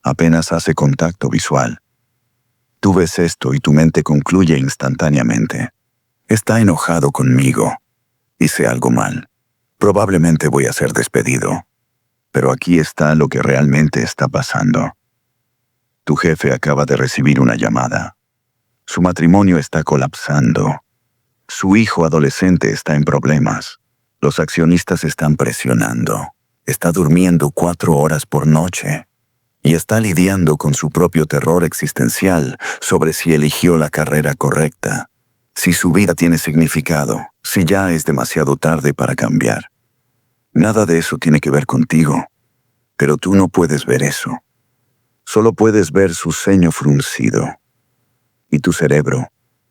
Apenas hace contacto visual. Tú ves esto y tu mente concluye instantáneamente. Está enojado conmigo. Hice algo mal. Probablemente voy a ser despedido. Pero aquí está lo que realmente está pasando. Tu jefe acaba de recibir una llamada. Su matrimonio está colapsando. Su hijo adolescente está en problemas. Los accionistas están presionando. Está durmiendo 4 horas por noche. Y está lidiando con su propio terror existencial sobre si eligió la carrera correcta, si su vida tiene significado, si ya es demasiado tarde para cambiar. Nada de eso tiene que ver contigo, pero tú no puedes ver eso. Solo puedes ver su ceño fruncido. Y tu cerebro,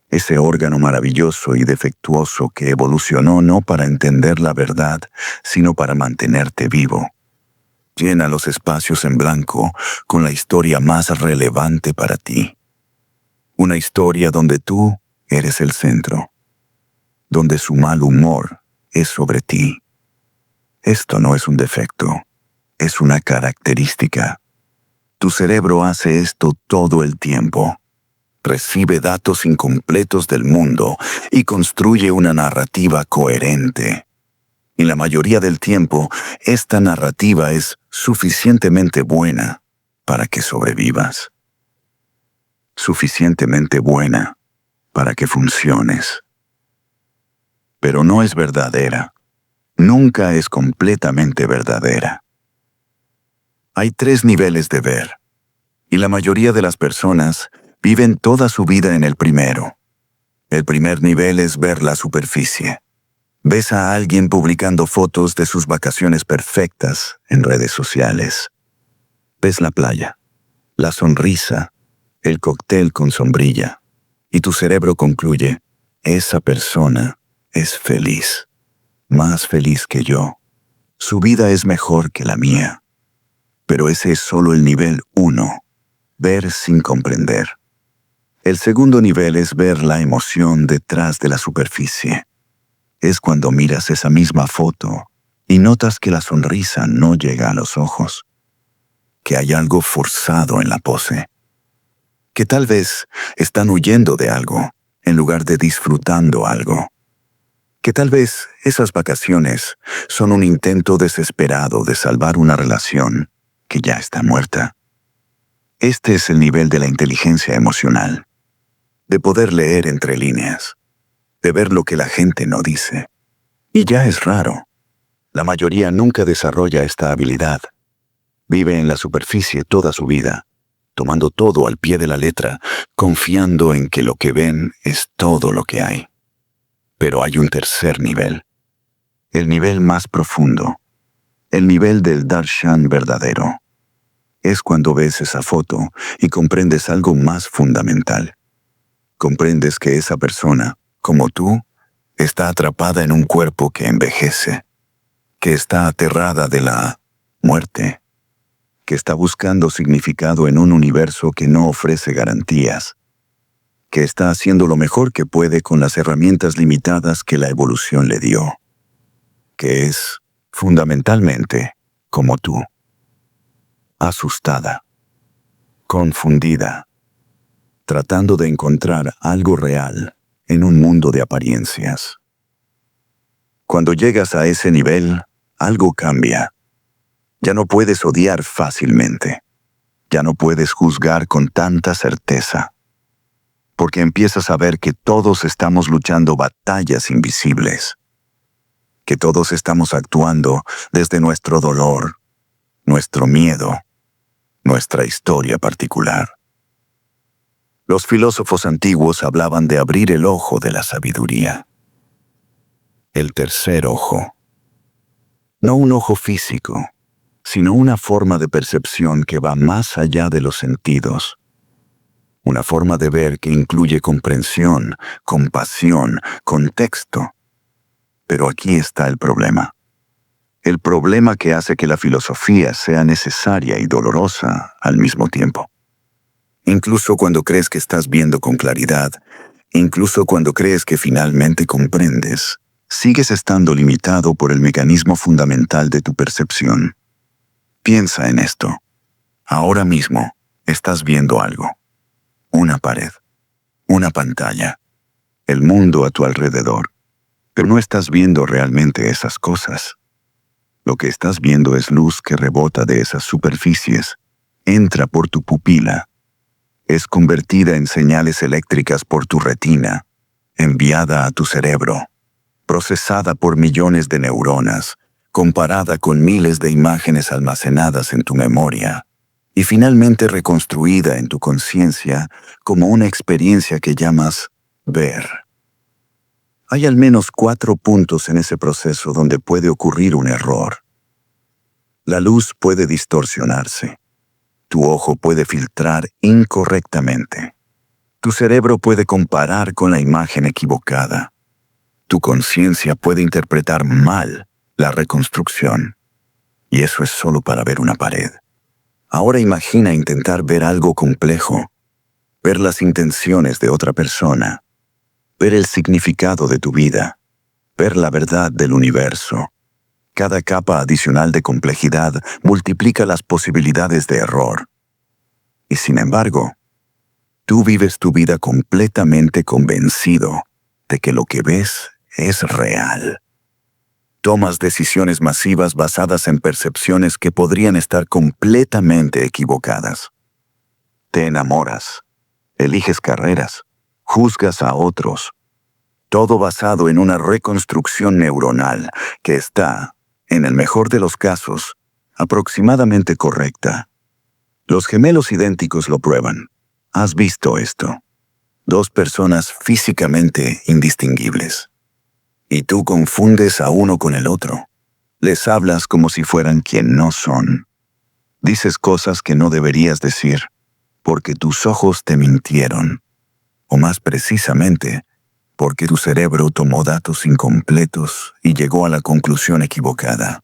ese órgano maravilloso y defectuoso que evolucionó no para entender la verdad, sino para mantenerte vivo. Llena los espacios en blanco con la historia más relevante para ti. Una historia donde tú eres el centro, donde su mal humor es sobre ti. Esto no es un defecto, es una característica. Tu cerebro hace esto todo el tiempo. Recibe datos incompletos del mundo y construye una narrativa coherente. Y la mayoría del tiempo, esta narrativa es suficientemente buena para que sobrevivas. Suficientemente buena para que funciones. Pero no es verdadera. Nunca es completamente verdadera. Hay 3 niveles de ver, y la mayoría de las personas viven toda su vida en el primero. El primer nivel es ver la superficie. Ves a alguien publicando fotos de sus vacaciones perfectas en redes sociales. Ves la playa, la sonrisa, el cóctel con sombrilla, y tu cerebro concluye, esa persona es feliz, más feliz que yo. Su vida es mejor que la mía. Pero ese es solo el nivel 1, ver sin comprender. El segundo nivel es ver la emoción detrás de la superficie. Es cuando miras esa misma foto y notas que la sonrisa no llega a los ojos, que hay algo forzado en la pose, que tal vez están huyendo de algo en lugar de disfrutando algo, que tal vez esas vacaciones son un intento desesperado de salvar una relación que ya está muerta. Este es el nivel de la inteligencia emocional, de poder leer entre líneas, de ver lo que la gente no dice. Y ya es raro. La mayoría nunca desarrolla esta habilidad. Vive en la superficie toda su vida, tomando todo al pie de la letra, confiando en que lo que ven es todo lo que hay. Pero hay un tercer nivel, el nivel más profundo, el nivel del darshan verdadero. es cuando ves esa foto y comprendes algo más fundamental. Comprendes que esa persona, como tú, está atrapada en un cuerpo que envejece, que está aterrada de la muerte, que está buscando significado en un universo que no ofrece garantías, que está haciendo lo mejor que puede con las herramientas limitadas que la evolución le dio, que es, fundamentalmente, como tú, asustada, confundida, tratando de encontrar algo real en un mundo de apariencias. Cuando llegas a ese nivel, algo cambia. Ya no puedes odiar fácilmente. Ya no puedes juzgar con tanta certeza. Porque empiezas a ver que todos estamos luchando batallas invisibles. Que todos estamos actuando desde nuestro dolor, nuestro miedo, nuestra historia particular. Los filósofos antiguos hablaban de abrir el ojo de la sabiduría. El tercer ojo. No un ojo físico, sino una forma de percepción que va más allá de los sentidos. Una forma de ver que incluye comprensión, compasión, contexto. Pero aquí está el problema. El problema que hace que la filosofía sea necesaria y dolorosa al mismo tiempo. Incluso cuando crees que estás viendo con claridad, incluso cuando crees que finalmente comprendes, sigues estando limitado por el mecanismo fundamental de tu percepción. Piensa en esto. Ahora mismo estás viendo algo. Una pared, una pantalla, el mundo a tu alrededor. Pero no estás viendo realmente esas cosas. Lo que estás viendo es luz que rebota de esas superficies, entra por tu pupila, es convertida en señales eléctricas por tu retina, enviada a tu cerebro, procesada por millones de neuronas, comparada con miles de imágenes almacenadas en tu memoria, y finalmente reconstruida en tu conciencia como una experiencia que llamas ver. Hay al menos 4 puntos en ese proceso donde puede ocurrir un error. La luz puede distorsionarse. Tu ojo puede filtrar incorrectamente. Tu cerebro puede comparar con la imagen equivocada. Tu conciencia puede interpretar mal la reconstrucción. Y eso es solo para ver una pared. Ahora imagina intentar ver algo complejo, ver las intenciones de otra persona, ver el significado de tu vida, ver la verdad del universo. Cada capa adicional de complejidad multiplica las posibilidades de error. Y sin embargo, tú vives tu vida completamente convencido de que lo que ves es real. Tomas decisiones masivas basadas en percepciones que podrían estar completamente equivocadas. Te enamoras, eliges carreras, juzgas a otros. Todo basado en una reconstrucción neuronal que está, en el mejor de los casos, aproximadamente correcta. Los gemelos idénticos lo prueban. ¿Has visto esto? 2 personas físicamente indistinguibles. Y tú confundes a uno con el otro. Les hablas como si fueran quien no son. Dices cosas que no deberías decir, porque tus ojos te mintieron. O más precisamente, porque tu cerebro tomó datos incompletos y llegó a la conclusión equivocada.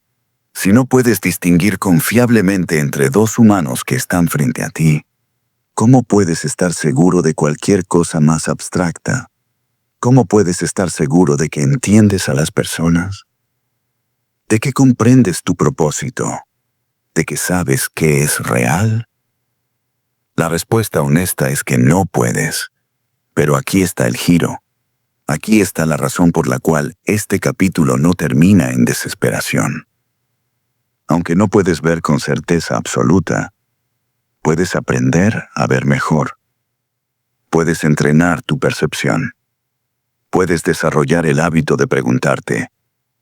Si no puedes distinguir confiablemente entre 2 humanos que están frente a ti, ¿cómo puedes estar seguro de cualquier cosa más abstracta? ¿Cómo puedes estar seguro de que entiendes a las personas? ¿De que comprendes tu propósito? ¿De que sabes qué es real? La respuesta honesta es que no puedes. Pero aquí está el giro. Aquí está la razón por la cual este capítulo no termina en desesperación. Aunque no puedes ver con certeza absoluta, puedes aprender a ver mejor. Puedes entrenar tu percepción. Puedes desarrollar el hábito de preguntarte,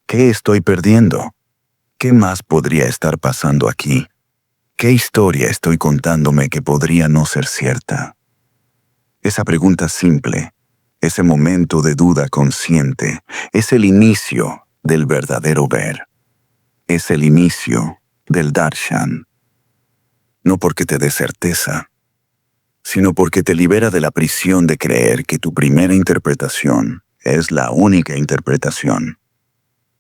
¿qué estoy perdiendo? ¿Qué más podría estar pasando aquí? ¿Qué historia estoy contándome que podría no ser cierta? Esa pregunta simple, ese momento de duda consciente, es el inicio del verdadero ver. Es el inicio del darshan. no porque te dé certeza, sino porque te libera de la prisión de creer que tu primera interpretación es la única interpretación.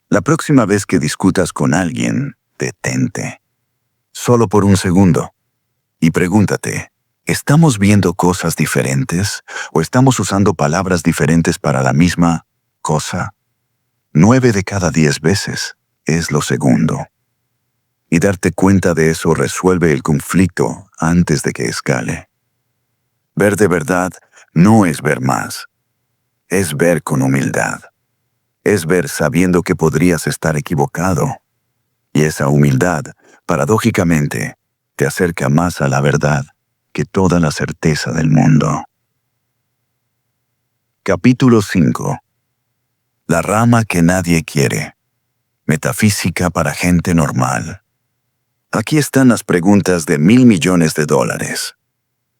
La próxima vez que discutas con alguien, detente, solo por un segundo, y pregúntate, ¿estamos viendo cosas diferentes o estamos usando palabras diferentes para la misma cosa? 9 de cada 10 veces es lo segundo. Y darte cuenta de eso resuelve el conflicto antes de que escale. Ver de verdad no es ver más. Es ver con humildad. Es ver sabiendo que podrías estar equivocado. Y esa humildad, paradójicamente, te acerca más a la verdad que toda la certeza del mundo. Capítulo 5. La rama que nadie quiere. Metafísica para gente normal. Aquí están las preguntas de $1.000 millones.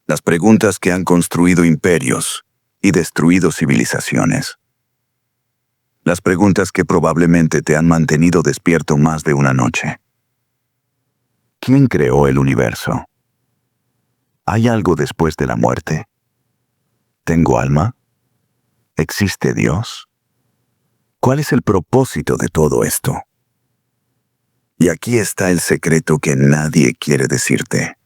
Las preguntas que han construido imperios y destruido civilizaciones. Las preguntas que probablemente te han mantenido despierto más de una noche. ¿Quién creó el universo? ¿Hay algo después de la muerte? ¿Tengo alma? ¿Existe Dios? ¿Cuál es el propósito de todo esto? Y aquí está el secreto que nadie quiere decirte.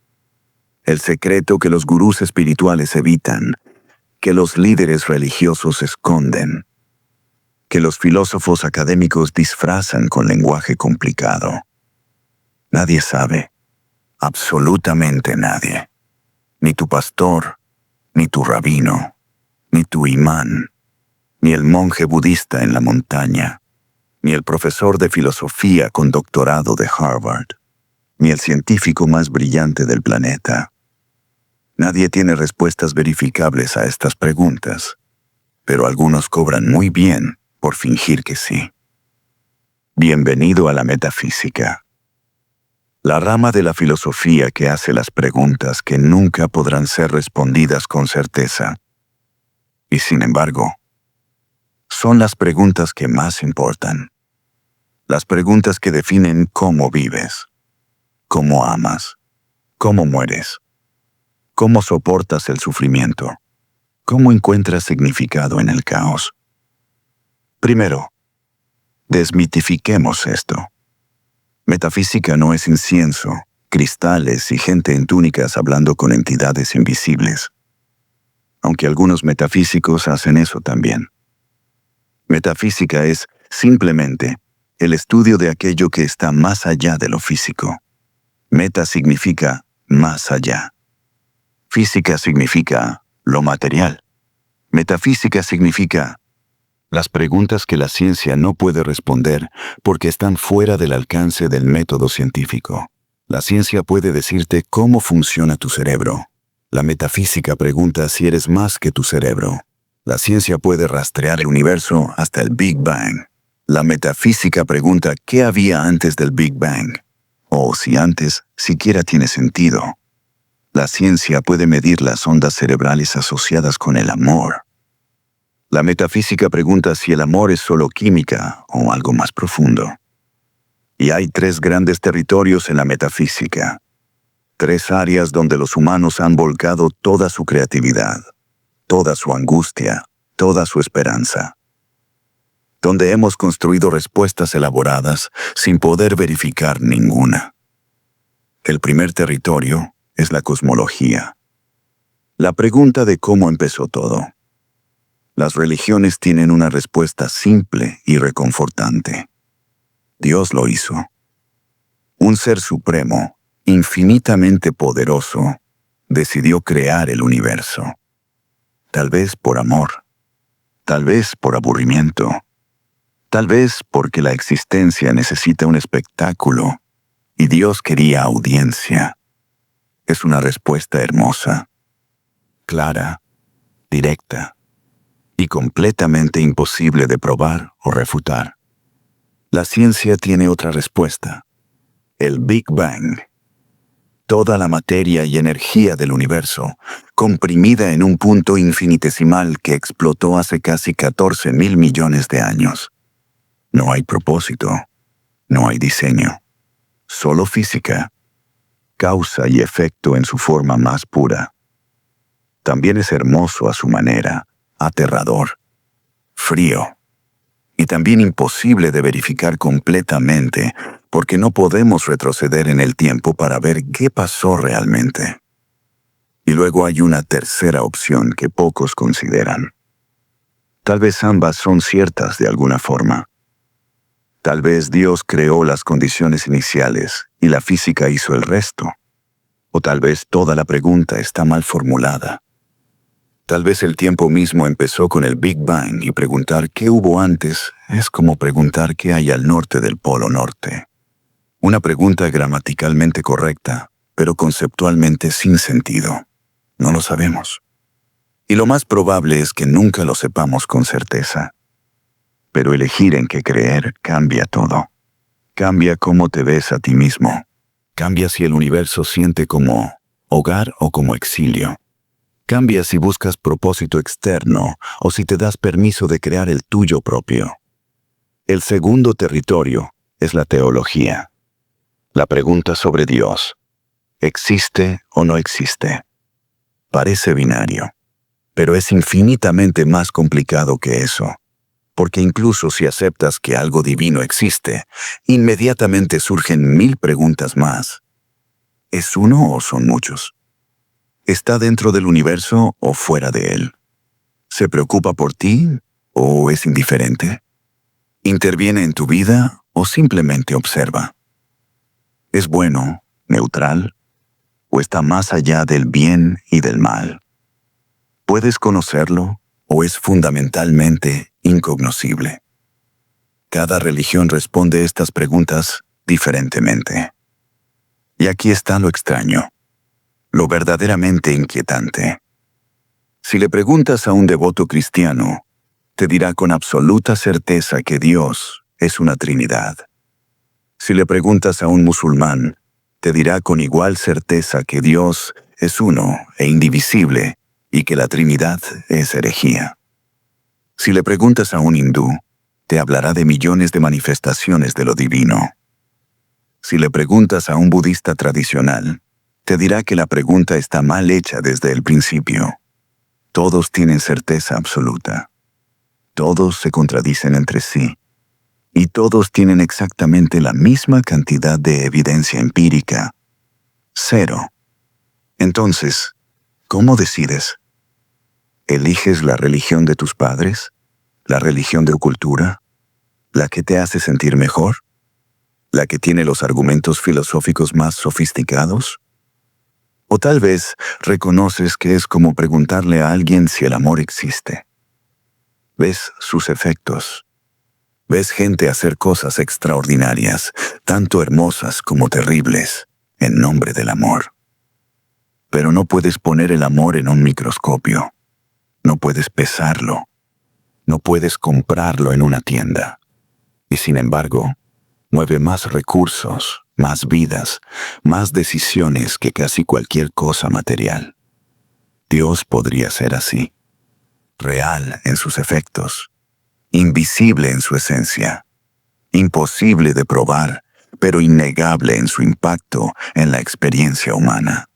El secreto que los gurús espirituales evitan, que los líderes religiosos esconden, que los filósofos académicos disfrazan con lenguaje complicado. Nadie sabe, absolutamente nadie. Ni tu pastor, ni tu rabino, ni tu imán, ni el monje budista en la montaña, ni el profesor de filosofía con doctorado de Harvard, ni el científico más brillante del planeta. Nadie tiene respuestas verificables a estas preguntas, pero algunos cobran muy bien por fingir que sí. Bienvenido a la metafísica. La rama de la filosofía que hace las preguntas que nunca podrán ser respondidas con certeza. Y sin embargo, son las preguntas que más importan. Las preguntas que definen cómo vives, cómo amas, cómo mueres, cómo soportas el sufrimiento, cómo encuentras significado en el caos. Primero, desmitifiquemos esto. Metafísica no es incienso, cristales y gente en túnicas hablando con entidades invisibles. Aunque algunos metafísicos hacen eso también. Metafísica es, simplemente, el estudio de aquello que está más allá de lo físico. Meta significa más allá. Física significa lo material. Metafísica significa las preguntas que la ciencia no puede responder porque están fuera del alcance del método científico. La ciencia puede decirte cómo funciona tu cerebro. La metafísica pregunta si eres más que tu cerebro. La ciencia puede rastrear el universo hasta el Big Bang. La metafísica pregunta qué había antes del Big Bang, o si antes siquiera tiene sentido. La ciencia puede medir las ondas cerebrales asociadas con el amor. La metafísica pregunta si el amor es solo química o algo más profundo. Y hay 3 grandes territorios en la metafísica. 3 áreas donde los humanos han volcado toda su creatividad, toda su angustia, toda su esperanza. Donde hemos construido respuestas elaboradas sin poder verificar ninguna. El primer territorio es la cosmología. La pregunta de cómo empezó todo. Las religiones tienen una respuesta simple y reconfortante. Dios lo hizo. Un ser supremo, infinitamente poderoso, decidió crear el universo. Tal vez por amor, tal vez por aburrimiento, tal vez porque la existencia necesita un espectáculo y Dios quería audiencia. Es una respuesta hermosa, clara, directa y completamente imposible de probar o refutar. La ciencia tiene otra respuesta, el Big Bang. Toda la materia y energía del universo, comprimida en un punto infinitesimal que explotó hace casi 14.000 millones de años. No hay propósito, no hay diseño, solo física. causa y efecto en su forma más pura. También es hermoso a su manera, aterrador, frío, y también imposible de verificar completamente, porque no podemos retroceder en el tiempo para ver qué pasó realmente. Y luego hay una tercera opción que pocos consideran. Tal vez ambas son ciertas de alguna forma. Tal vez Dios creó las condiciones iniciales y la física hizo el resto. O tal vez toda la pregunta está mal formulada. Tal vez el tiempo mismo empezó con el Big Bang y preguntar qué hubo antes es como preguntar qué hay al norte del Polo Norte. Una pregunta gramaticalmente correcta, pero conceptualmente sin sentido. No lo sabemos. Y lo más probable es que nunca lo sepamos con certeza. Pero elegir en qué creer cambia todo. Cambia cómo te ves a ti mismo. Cambia si el universo siente como hogar o como exilio. Cambia si buscas propósito externo o si te das permiso de crear el tuyo propio. El segundo territorio es la teología. La pregunta sobre Dios. ¿Existe o no existe? Parece binario, pero es infinitamente más complicado que eso. Porque incluso si aceptas que algo divino existe, inmediatamente surgen 1000 preguntas más. ¿Es uno o son muchos? ¿Está dentro del universo o fuera de él? ¿Se preocupa por ti o es indiferente? ¿Interviene en tu vida o simplemente observa? ¿Es bueno, neutral, o está más allá del bien y del mal? ¿Puedes conocerlo o es fundamentalmente incognoscible? Cada religión responde estas preguntas diferentemente. Y aquí está lo extraño, lo verdaderamente inquietante. Si le preguntas a un devoto cristiano, te dirá con absoluta certeza que Dios es una Trinidad. Si le preguntas a un musulmán, te dirá con igual certeza que Dios es uno e indivisible y que la Trinidad es herejía. Si le preguntas a un hindú, te hablará de millones de manifestaciones de lo divino. Si le preguntas a un budista tradicional, te dirá que la pregunta está mal hecha desde el principio. Todos tienen certeza absoluta. Todos se contradicen entre sí. Y todos tienen exactamente la misma cantidad de evidencia empírica. 0. Entonces, ¿cómo decides? ¿Eliges la religión de tus padres? ¿La religión de tu cultura? ¿La que te hace sentir mejor? ¿La que tiene los argumentos filosóficos más sofisticados? O tal vez reconoces que es como preguntarle a alguien si el amor existe. Ves sus efectos. Ves gente hacer cosas extraordinarias, tanto hermosas como terribles, en nombre del amor. Pero no puedes poner el amor en un microscopio. No puedes pesarlo. No puedes comprarlo en una tienda. Y sin embargo, mueve más recursos, más vidas, más decisiones que casi cualquier cosa material. Dios podría ser así. Real en sus efectos. Invisible en su esencia, imposible de probar, pero innegable en su impacto en la experiencia humana.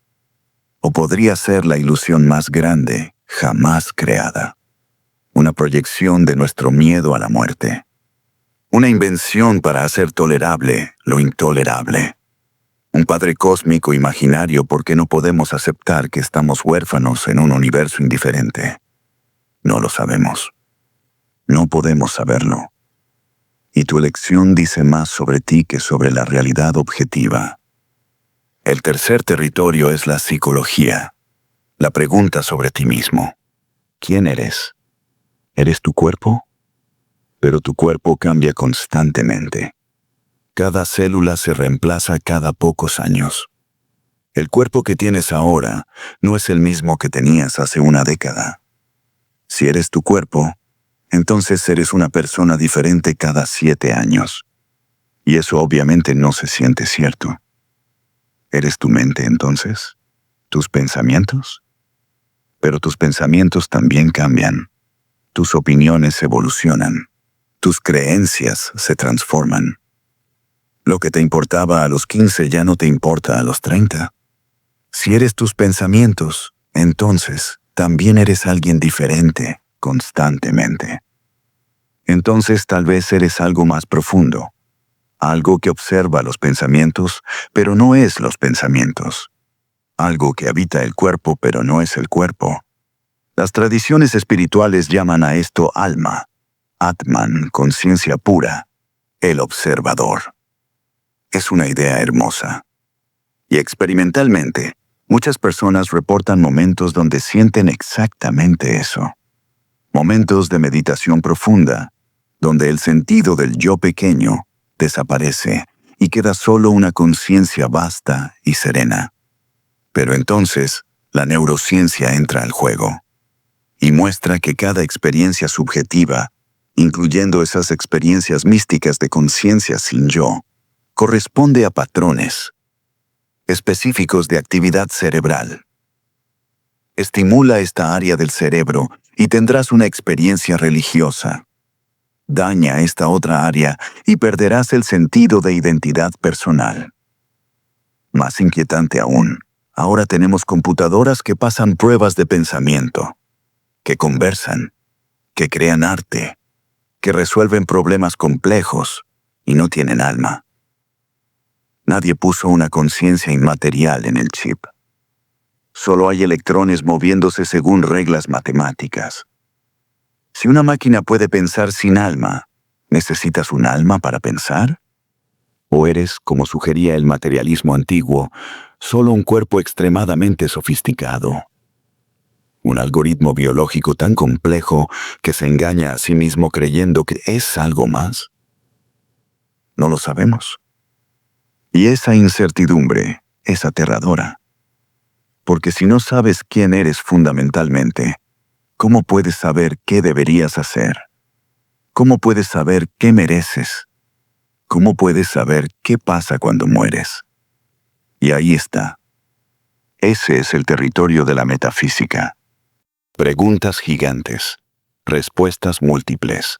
O podría ser la ilusión más grande jamás creada, una proyección de nuestro miedo a la muerte, una invención para hacer tolerable lo intolerable, un padre cósmico imaginario porque no podemos aceptar que estamos huérfanos en un universo indiferente. No lo sabemos. No podemos saberlo. Y tu elección dice más sobre ti que sobre la realidad objetiva. El tercer territorio es la psicología. La pregunta sobre ti mismo. ¿Quién eres? ¿Eres tu cuerpo? Pero tu cuerpo cambia constantemente. Cada célula se reemplaza cada pocos años. El cuerpo que tienes ahora no es el mismo que tenías hace una década. Si eres tu cuerpo, entonces eres una persona diferente cada 7 años. Y eso obviamente no se siente cierto. ¿Eres tu mente entonces? ¿Tus pensamientos? Pero tus pensamientos también cambian. Tus opiniones evolucionan. Tus creencias se transforman. Lo que te importaba a los 15 ya no te importa a los 30. Si eres tus pensamientos, entonces también eres alguien diferente constantemente. Entonces tal vez eres algo más profundo, algo que observa los pensamientos, pero no es los pensamientos. Algo que habita el cuerpo, pero no es el cuerpo. Las tradiciones espirituales llaman a esto alma, Atman, conciencia pura, el observador. Es una idea hermosa. Y experimentalmente, muchas personas reportan momentos donde sienten exactamente eso. Momentos de meditación profunda, donde el sentido del yo pequeño desaparece y queda solo una conciencia vasta y serena. Pero entonces, la neurociencia entra al juego y muestra que cada experiencia subjetiva, incluyendo esas experiencias místicas de conciencia sin yo, corresponde a patrones específicos de actividad cerebral. Estimula esta área del cerebro y tendrás una experiencia religiosa. Daña esta otra área y perderás el sentido de identidad personal. Más inquietante aún, ahora tenemos computadoras que pasan pruebas de pensamiento, que conversan, que crean arte, que resuelven problemas complejos y no tienen alma. Nadie puso una conciencia inmaterial en el chip. Solo hay electrones moviéndose según reglas matemáticas. Si una máquina puede pensar sin alma, ¿necesitas un alma para pensar? ¿O eres, como sugería el materialismo antiguo, solo un cuerpo extremadamente sofisticado? Un algoritmo biológico tan complejo que se engaña a sí mismo creyendo que es algo más. No lo sabemos. Y esa incertidumbre es aterradora. Porque si no sabes quién eres fundamentalmente, ¿cómo puedes saber qué deberías hacer? ¿Cómo puedes saber qué mereces? ¿Cómo puedes saber qué pasa cuando mueres? Y ahí está. Ese es el territorio de la metafísica. Preguntas gigantes, respuestas múltiples,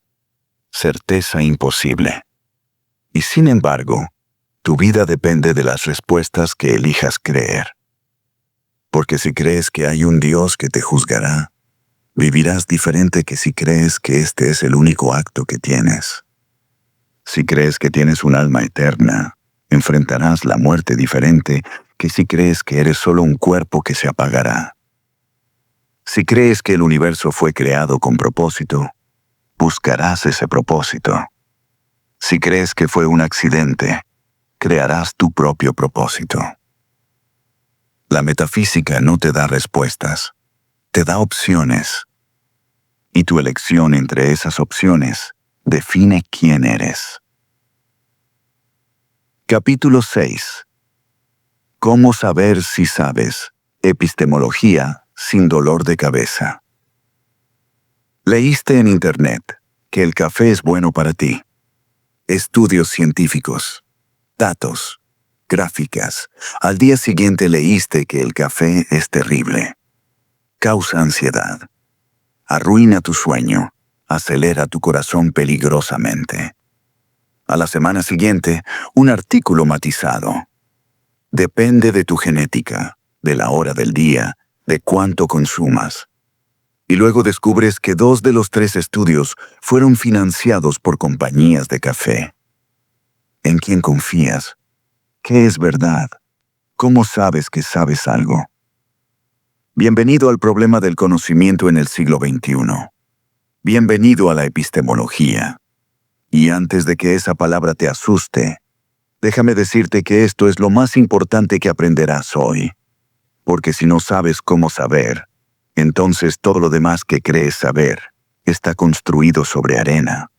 certeza imposible. Y sin embargo, tu vida depende de las respuestas que elijas creer. Porque si crees que hay un Dios que te juzgará, vivirás diferente que si crees que este es el único acto que tienes. Si crees que tienes un alma eterna, enfrentarás la muerte diferente que si crees que eres solo un cuerpo que se apagará. Si crees que el universo fue creado con propósito, buscarás ese propósito. Si crees que fue un accidente, crearás tu propio propósito. La metafísica no te da respuestas, te da opciones. Y tu elección entre esas opciones define quién eres. Capítulo 6. ¿Cómo saber si sabes? Epistemología sin dolor de cabeza. Leíste en Internet que el café es bueno para ti. Estudios científicos, datos, gráficas. Al día siguiente leíste que el café es terrible. Causa ansiedad. Arruina tu sueño. Acelera tu corazón peligrosamente. A la semana siguiente, un artículo matizado. Depende de tu genética, de la hora del día, de cuánto consumas. Y luego descubres que 2 de los 3 estudios fueron financiados por compañías de café. ¿En quién confías? ¿Qué es verdad? ¿Cómo sabes que sabes algo? Bienvenido al problema del conocimiento en el siglo XXI. Bienvenido a la epistemología. Y antes de que esa palabra te asuste, déjame decirte que esto es lo más importante que aprenderás hoy. Porque si no sabes cómo saber, entonces todo lo demás que crees saber está construido sobre arena.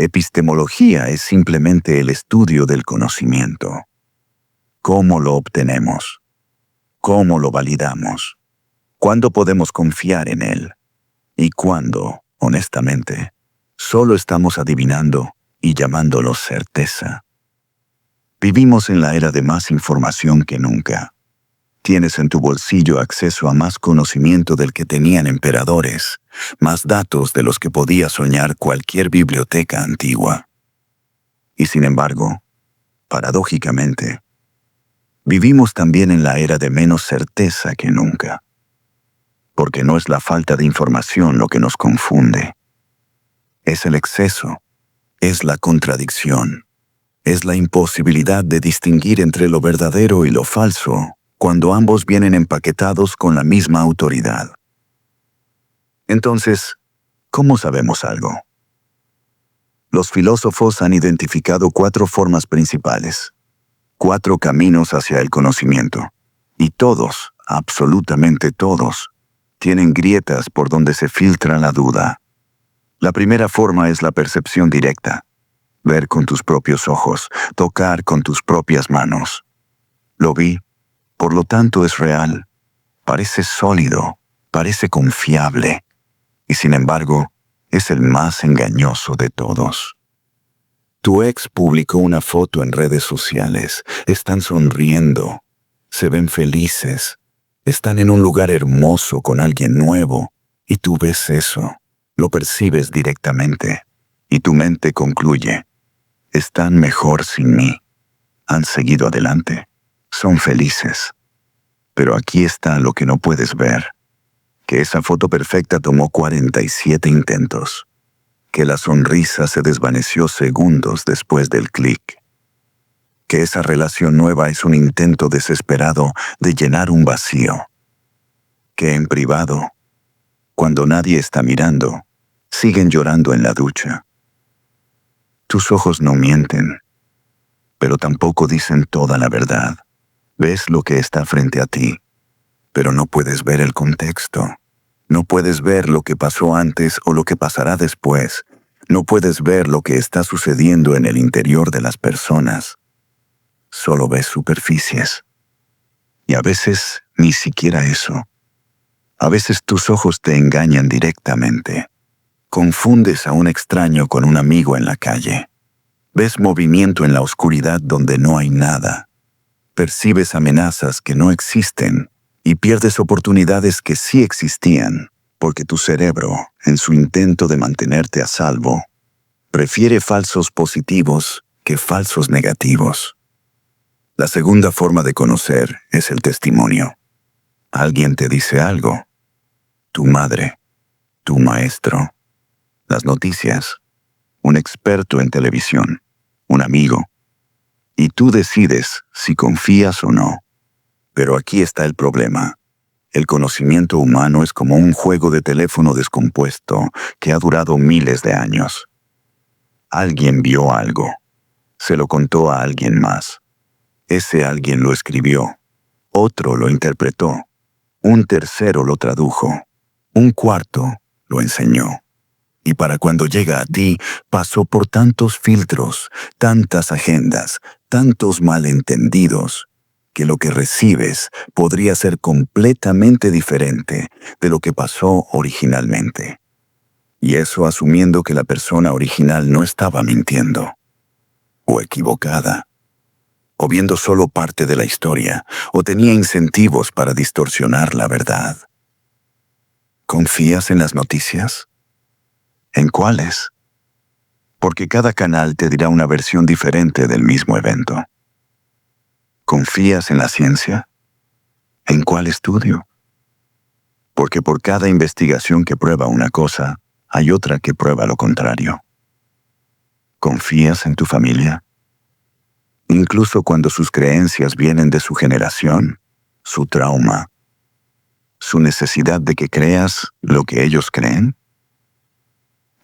Epistemología es simplemente el estudio del conocimiento. ¿Cómo lo obtenemos? ¿Cómo lo validamos? ¿Cuándo podemos confiar en él? Y cuándo, honestamente, solo estamos adivinando y llamándolo certeza. Vivimos en la era de más información que nunca. Tienes en tu bolsillo acceso a más conocimiento del que tenían emperadores, más datos de los que podía soñar cualquier biblioteca antigua. Y sin embargo, paradójicamente, vivimos también en la era de menos certeza que nunca, porque no es la falta de información lo que nos confunde. Es el exceso, es la contradicción, es la imposibilidad de distinguir entre lo verdadero y lo falso cuando ambos vienen empaquetados con la misma autoridad. Entonces, ¿cómo sabemos algo? Los filósofos han identificado 4 formas principales, 4 caminos hacia el conocimiento, y todos, absolutamente todos, tienen grietas por donde se filtra la duda. La primera forma es la percepción directa, ver con tus propios ojos, tocar con tus propias manos. Lo vi, por lo tanto es real, parece sólido, parece confiable, y sin embargo, es el más engañoso de todos. Tu ex publicó una foto en redes sociales. Están sonriendo, se ven felices, están en un lugar hermoso con alguien nuevo, y tú ves eso, lo percibes directamente, y tu mente concluye: están mejor sin mí, han seguido adelante, son felices. Pero aquí está lo que no puedes ver, que esa foto perfecta tomó 47 intentos, que la sonrisa se desvaneció segundos después del clic, que esa relación nueva es un intento desesperado de llenar un vacío, que en privado, cuando nadie está mirando, siguen llorando en la ducha. Tus ojos no mienten, pero tampoco dicen toda la verdad. Ves lo que está frente a ti, pero no puedes ver el contexto. No puedes ver lo que pasó antes o lo que pasará después. No puedes ver lo que está sucediendo en el interior de las personas. Solo ves superficies. Y a veces ni siquiera eso. A veces tus ojos te engañan directamente. Confundes a un extraño con un amigo en la calle. Ves movimiento en la oscuridad donde no hay nada. Percibes amenazas que no existen y pierdes oportunidades que sí existían, porque tu cerebro, en su intento de mantenerte a salvo, prefiere falsos positivos que falsos negativos. La segunda forma de conocer es el testimonio. Alguien te dice algo. Tu madre, tu maestro, las noticias, un experto en televisión, un amigo. Y tú decides si confías o no. Pero aquí está el problema. El conocimiento humano es como un juego de teléfono descompuesto que ha durado miles de años. Alguien vio algo. Se lo contó a alguien más. Ese alguien lo escribió. Otro lo interpretó. Un tercero lo tradujo. Un cuarto lo enseñó. Y para cuando llega a ti, pasó por tantos filtros, tantas agendas, tantos malentendidos, que lo que recibes podría ser completamente diferente de lo que pasó originalmente. Y eso asumiendo que la persona original no estaba mintiendo, o equivocada, o viendo solo parte de la historia, o tenía incentivos para distorsionar la verdad. ¿Confías en las noticias? ¿En cuáles? Porque cada canal te dirá una versión diferente del mismo evento. ¿Confías en la ciencia? ¿En cuál estudio? Porque por cada investigación que prueba una cosa, hay otra que prueba lo contrario. ¿Confías en tu familia? Incluso cuando sus creencias vienen de su generación, su trauma, su necesidad de que creas lo que ellos creen.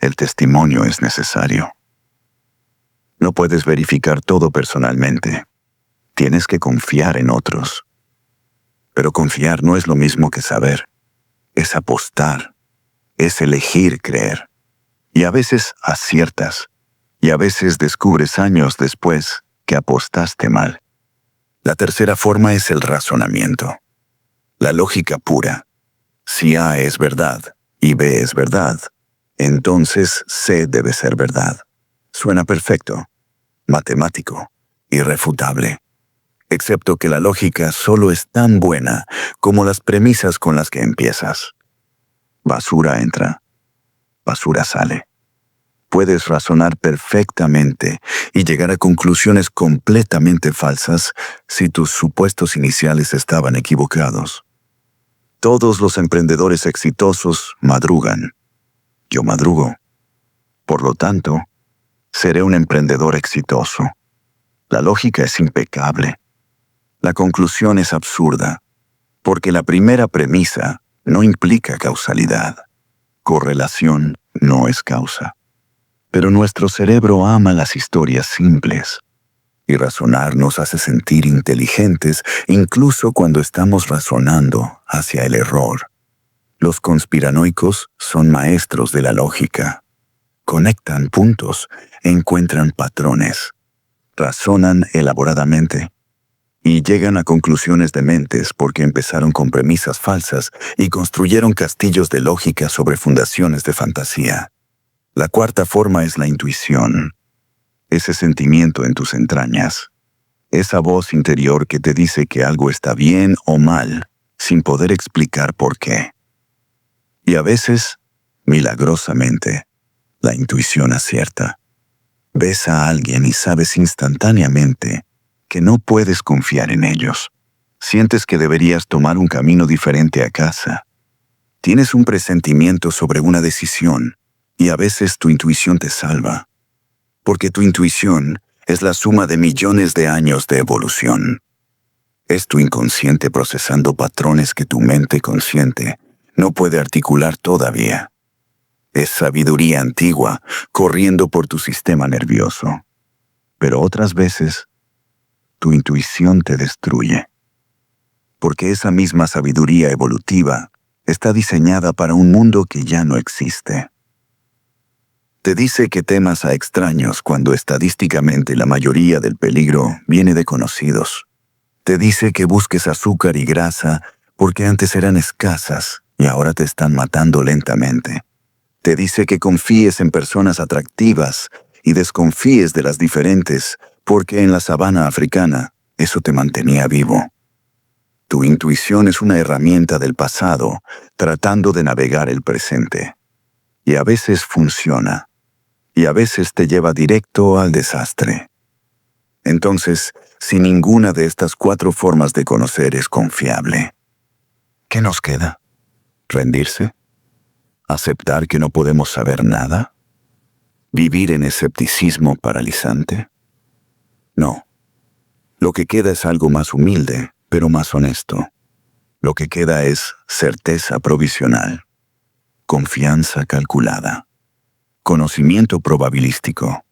El testimonio es necesario. No puedes verificar todo personalmente. Tienes que confiar en otros. Pero confiar no es lo mismo que saber. Es apostar. Es elegir creer. Y a veces aciertas. Y a veces descubres años después que apostaste mal. La tercera forma es el razonamiento. La lógica pura. Si A es verdad y B es verdad, entonces C debe ser verdad. Suena perfecto, matemático, irrefutable. Excepto que la lógica solo es tan buena como las premisas con las que empiezas. Basura entra, basura sale. puedes razonar perfectamente y llegar a conclusiones completamente falsas si tus supuestos iniciales estaban equivocados. Todos los emprendedores exitosos madrugan. Yo madrugo. Por lo tanto, seré un emprendedor exitoso. La lógica es impecable. La conclusión es absurda, porque la primera premisa no implica causalidad. Correlación no es causa. Pero nuestro cerebro ama las historias simples, y razonar nos hace sentir inteligentes incluso cuando estamos razonando hacia el error. Los conspiranoicos son maestros de la lógica. Conectan puntos, encuentran patrones, razonan elaboradamente y llegan a conclusiones dementes porque empezaron con premisas falsas y construyeron castillos de lógica sobre fundaciones de fantasía. La cuarta forma es la intuición. Ese sentimiento en tus entrañas. Esa voz interior que te dice que algo está bien o mal, sin poder explicar por qué. Y a veces, milagrosamente, la intuición acierta. Ves a alguien y sabes instantáneamente que no puedes confiar en ellos. Sientes que deberías tomar un camino diferente a casa. Tienes un presentimiento sobre una decisión y a veces tu intuición te salva. Porque tu intuición es la suma de millones de años de evolución. Es tu inconsciente procesando patrones que tu mente consciente no puede articular todavía. Es sabiduría antigua corriendo por tu sistema nervioso. Pero otras veces, tu intuición te destruye. Porque esa misma sabiduría evolutiva está diseñada para un mundo que ya no existe. Te dice que temas a extraños cuando estadísticamente la mayoría del peligro viene de conocidos. Te dice que busques azúcar y grasa porque antes eran escasas y ahora te están matando lentamente. Te dice que confíes en personas atractivas y desconfíes de las diferentes porque en la sabana africana eso te mantenía vivo. Tu intuición es una herramienta del pasado tratando de navegar el presente. Y a veces funciona. Y a veces te lleva directo al desastre. Entonces, si ninguna de estas 4 formas de conocer es confiable, ¿qué nos queda? ¿Rendirse? ¿Aceptar que no podemos saber nada? ¿Vivir en escepticismo paralizante? No. Lo que queda es algo más humilde, pero más honesto. Lo que queda es certeza provisional, confianza calculada, conocimiento probabilístico.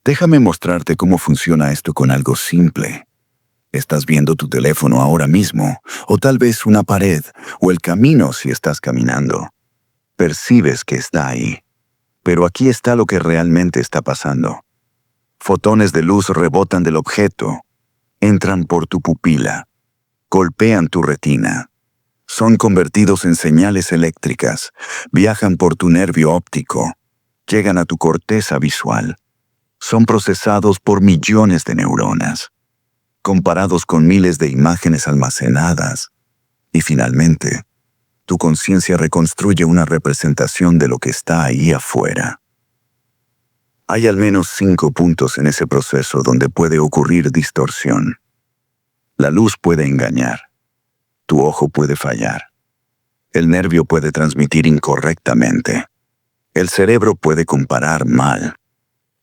Déjame mostrarte cómo funciona esto con algo simple. Estás viendo tu teléfono ahora mismo, o tal vez una pared, o el camino si estás caminando. Percibes que está ahí. Pero aquí está lo que realmente está pasando. Fotones de luz rebotan del objeto, entran por tu pupila, golpean tu retina. Son convertidos en señales eléctricas, viajan por tu nervio óptico, llegan a tu corteza visual. Son procesados por millones de neuronas, comparados con miles de imágenes almacenadas. Y finalmente, tu conciencia reconstruye una representación de lo que está ahí afuera. Hay al menos 5 puntos en ese proceso donde puede ocurrir distorsión. La luz puede engañar. Tu ojo puede fallar. El nervio puede transmitir incorrectamente. El cerebro puede comparar mal.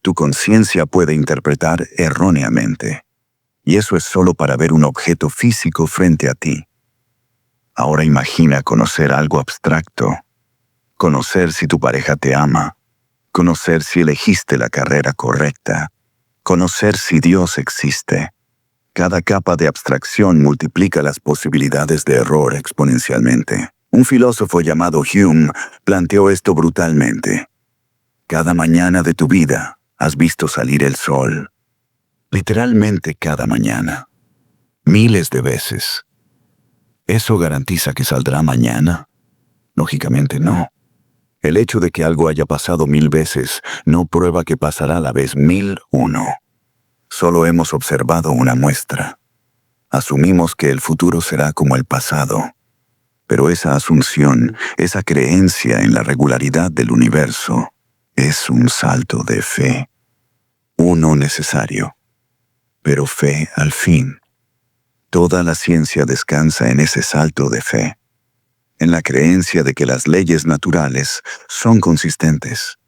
Tu conciencia puede interpretar erróneamente. Y eso es solo para ver un objeto físico frente a ti. Ahora imagina conocer algo abstracto. Conocer si tu pareja te ama. Conocer si elegiste la carrera correcta. Conocer si Dios existe. Cada capa de abstracción multiplica las posibilidades de error exponencialmente. Un filósofo llamado Hume planteó esto brutalmente. Cada mañana de tu vida has visto salir el sol. Literalmente cada mañana. Miles de veces. ¿Eso garantiza que saldrá mañana? Lógicamente no. El hecho de que algo haya pasado 1000 veces no prueba que pasará a la vez 1001. Solo hemos observado una muestra. Asumimos que el futuro será como el pasado. Pero esa asunción, esa creencia en la regularidad del universo, Es un salto de fe, uno necesario, pero fe al fin. Toda la ciencia descansa en ese salto de fe, en la creencia de que las leyes naturales son consistentes,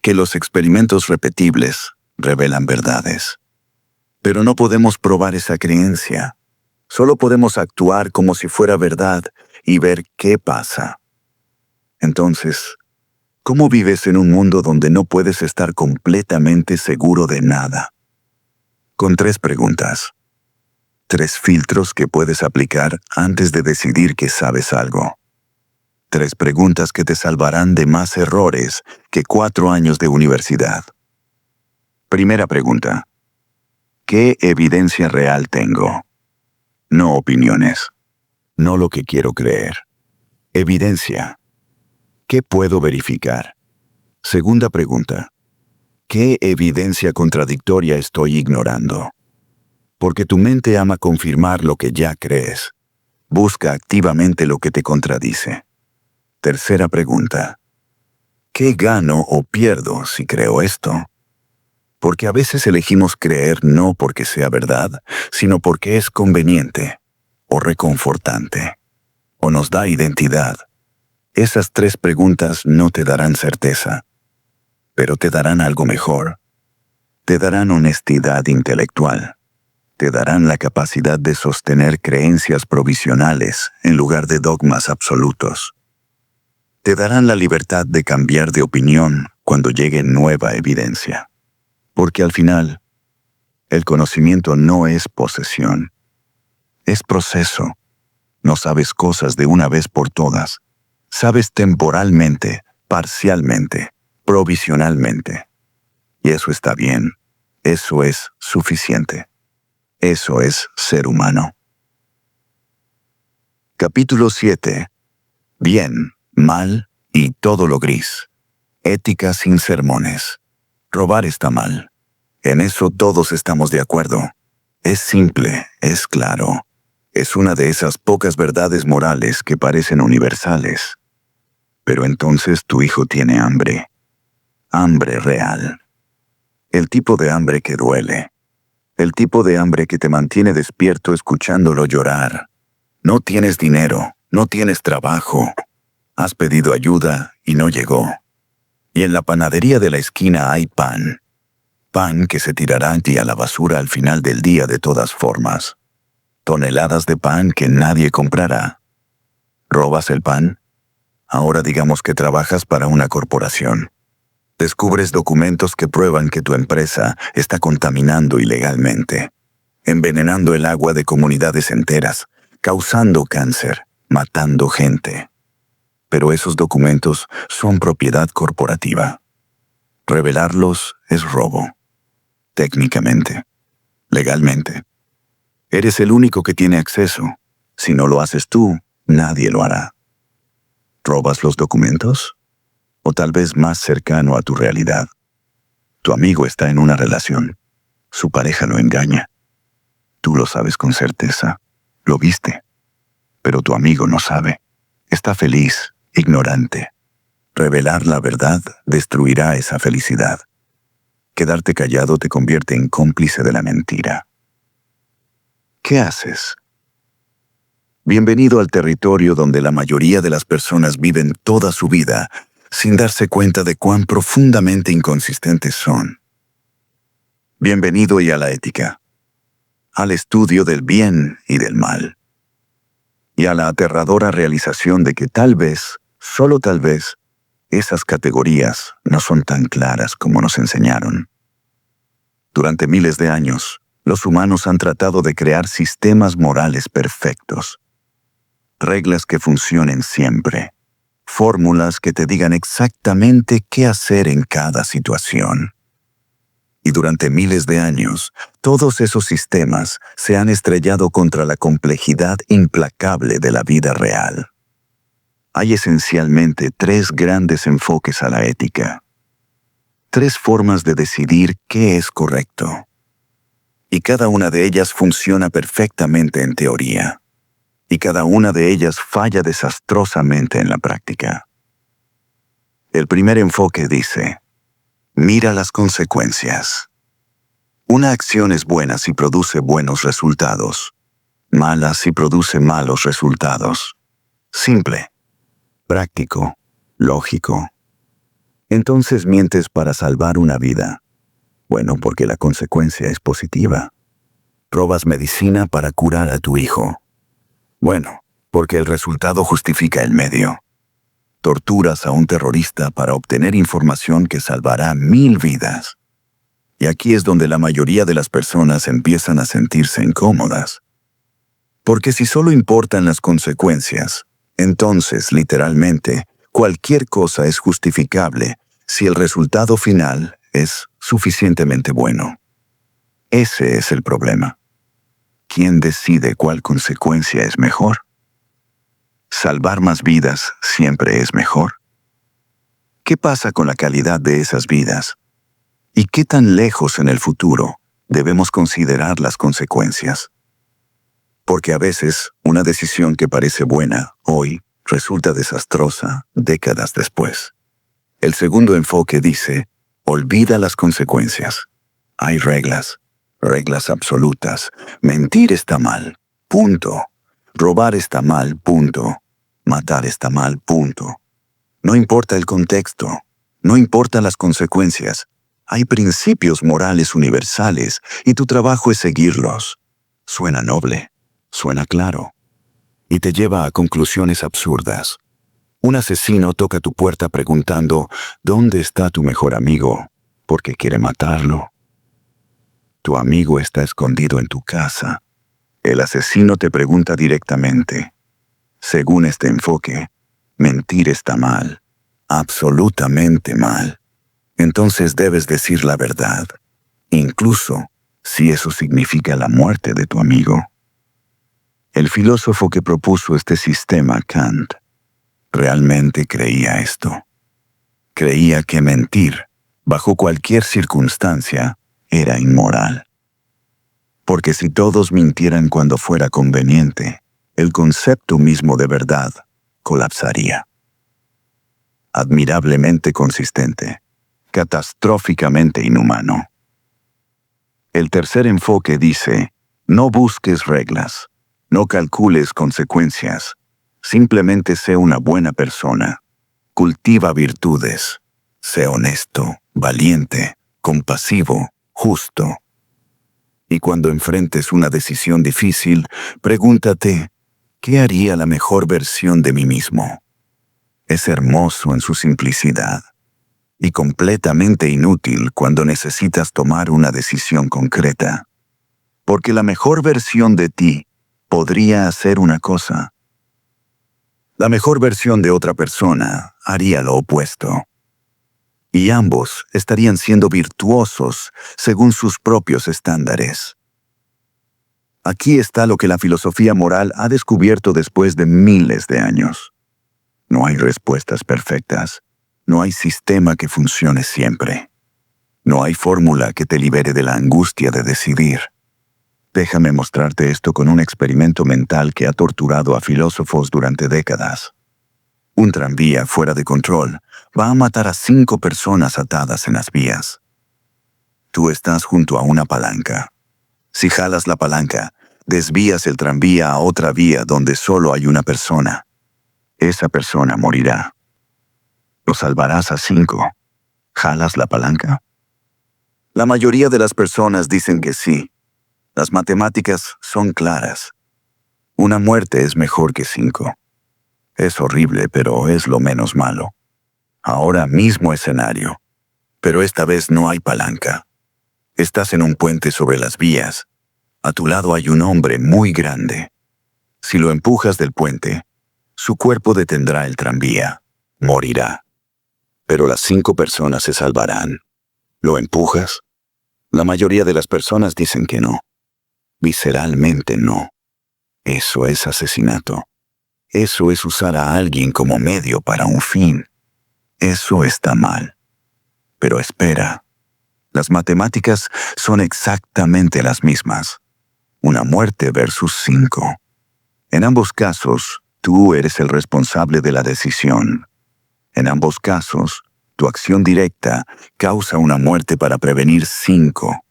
que los experimentos repetibles revelan verdades. Pero no podemos probar esa creencia. Solo podemos actuar como si fuera verdad y ver qué pasa. Entonces, ¿cómo vives en un mundo donde no puedes estar completamente seguro de nada? Con 3 preguntas. 3 filtros que puedes aplicar antes de decidir que sabes algo. 3 preguntas que te salvarán de más errores que 4 años de universidad. Primera pregunta. ¿Qué evidencia real tengo? No opiniones. No lo que quiero creer. Evidencia. ¿Qué puedo verificar? Segunda pregunta. ¿Qué evidencia contradictoria estoy ignorando? Porque tu mente ama confirmar lo que ya crees. Busca activamente lo que te contradice. Tercera pregunta. ¿Qué gano o pierdo si creo esto? Porque a veces elegimos creer no porque sea verdad, sino porque es conveniente, o reconfortante, o nos da identidad. Esas 3 preguntas no te darán certeza, pero te darán algo mejor. Te darán honestidad intelectual. Te darán la capacidad de sostener creencias provisionales en lugar de dogmas absolutos. Te darán la libertad de cambiar de opinión cuando llegue nueva evidencia. Porque al final, el conocimiento no es posesión. Es proceso. No sabes cosas de una vez por todas. Sabes temporalmente, parcialmente, provisionalmente. Y eso está bien. Eso es suficiente. Eso es ser humano. Capítulo 7. Bien, mal y todo lo gris. Ética sin sermones. Robar está mal. En eso todos estamos de acuerdo. Es simple, es claro. Es una de esas pocas verdades morales que parecen universales. Pero entonces tu hijo tiene hambre. Hambre real. El tipo de hambre que duele. El tipo de hambre que te mantiene despierto escuchándolo llorar. No tienes dinero, no tienes trabajo. Has pedido ayuda y no llegó. Y en la panadería de la esquina hay pan. Pan que se tirará a la basura al final del día de todas formas. Toneladas de pan que nadie comprará. ¿Robas el pan? Ahora digamos que trabajas para una corporación. Descubres documentos que prueban que tu empresa está contaminando ilegalmente, envenenando el agua de comunidades enteras, causando cáncer, matando gente. Pero esos documentos son propiedad corporativa. Revelarlos es robo. Técnicamente. Legalmente. Eres el único que tiene acceso. Si no lo haces tú, nadie lo hará. ¿Robas los documentos? O tal vez más cercano a tu realidad. Tu amigo está en una relación. Su pareja lo engaña. Tú lo sabes con certeza. Lo viste. Pero tu amigo no sabe. Está feliz, ignorante. Revelar la verdad destruirá esa felicidad. Quedarte callado te convierte en cómplice de la mentira. ¿Qué haces? Bienvenido al territorio donde la mayoría de las personas viven toda su vida sin darse cuenta de cuán profundamente inconsistentes son. Bienvenido y a la ética, al estudio del bien y del mal, y a la aterradora realización de que tal vez, solo tal vez, esas categorías no son tan claras como nos enseñaron. Durante miles de años, los humanos han tratado de crear sistemas morales perfectos, reglas que funcionen siempre, fórmulas que te digan exactamente qué hacer en cada situación. Y durante miles de años, todos esos sistemas se han estrellado contra la complejidad implacable de la vida real. Hay esencialmente 3 grandes enfoques a la ética. 3 formas de decidir qué es correcto. Y cada una de ellas funciona perfectamente en teoría. Y cada una de ellas falla desastrosamente en la práctica. El primer enfoque dice, mira las consecuencias. Una acción es buena si produce buenos resultados, mala si produce malos resultados. Simple, práctico, lógico. Entonces mientes para salvar una vida. Bueno, porque la consecuencia es positiva. Robas medicina para curar a tu hijo. Bueno, porque el resultado justifica el medio. Torturas a un terrorista para obtener información que salvará 1000 vidas. Y aquí es donde la mayoría de las personas empiezan a sentirse incómodas. Porque si solo importan las consecuencias, entonces, literalmente, cualquier cosa es justificable si el resultado final es suficientemente bueno. Ese es el problema. ¿Quién decide cuál consecuencia es mejor? ¿Salvar más vidas siempre es mejor? ¿Qué pasa con la calidad de esas vidas? ¿Y qué tan lejos en el futuro debemos considerar las consecuencias? Porque a veces una decisión que parece buena hoy resulta desastrosa décadas después. El segundo enfoque dice, olvida las consecuencias. Hay reglas absolutas. Mentir está mal, punto. Robar está mal, punto. Matar está mal, punto. No importa el contexto, no importan las consecuencias. Hay principios morales universales y tu trabajo es seguirlos. Suena noble, suena claro. Y te lleva a conclusiones absurdas. Un asesino toca tu puerta preguntando, ¿dónde está tu mejor amigo? Porque quiere matarlo. Tu amigo está escondido en tu casa. El asesino te pregunta directamente. Según este enfoque, mentir está mal, absolutamente mal. Entonces debes decir la verdad, incluso si eso significa la muerte de tu amigo. El filósofo que propuso este sistema, Kant, realmente creía esto. Creía que mentir, bajo cualquier circunstancia, era inmoral. Porque si todos mintieran cuando fuera conveniente, el concepto mismo de verdad colapsaría. Admirablemente consistente, catastróficamente inhumano. El tercer enfoque dice, no busques reglas, no calcules consecuencias, simplemente sé una buena persona, cultiva virtudes, sé honesto, valiente, compasivo, justo. Y cuando enfrentes una decisión difícil, pregúntate, ¿qué haría la mejor versión de mí mismo? Es hermoso en su simplicidad y completamente inútil cuando necesitas tomar una decisión concreta. Porque la mejor versión de ti podría hacer una cosa. La mejor versión de otra persona haría lo opuesto. Y ambos estarían siendo virtuosos según sus propios estándares. Aquí está lo que la filosofía moral ha descubierto después de miles de años. No hay respuestas perfectas. No hay sistema que funcione siempre. No hay fórmula que te libere de la angustia de decidir. Déjame mostrarte esto con un experimento mental que ha torturado a filósofos durante décadas. Un tranvía fuera de control va a matar a 5 personas atadas en las vías. Tú estás junto a una palanca. Si jalas la palanca, desvías el tranvía a otra vía donde solo hay una persona. Esa persona morirá. ¿Lo salvarás a 5? ¿Jalas la palanca? La mayoría de las personas dicen que sí. Las matemáticas son claras. Una muerte es mejor que 5. Es horrible, pero es lo menos malo. Ahora mismo escenario. Pero esta vez no hay palanca. Estás en un puente sobre las vías. A tu lado hay un hombre muy grande. Si lo empujas del puente, su cuerpo detendrá el tranvía. Morirá. Pero las 5 personas se salvarán. ¿Lo empujas? La mayoría de las personas dicen que no. Visceralmente no. Eso es asesinato. Eso es usar a alguien como medio para un fin. Eso está mal. Pero espera. Las matemáticas son exactamente las mismas. Una muerte versus 5. En ambos casos, tú eres el responsable de la decisión. En ambos casos, tu acción directa causa una muerte para prevenir 5.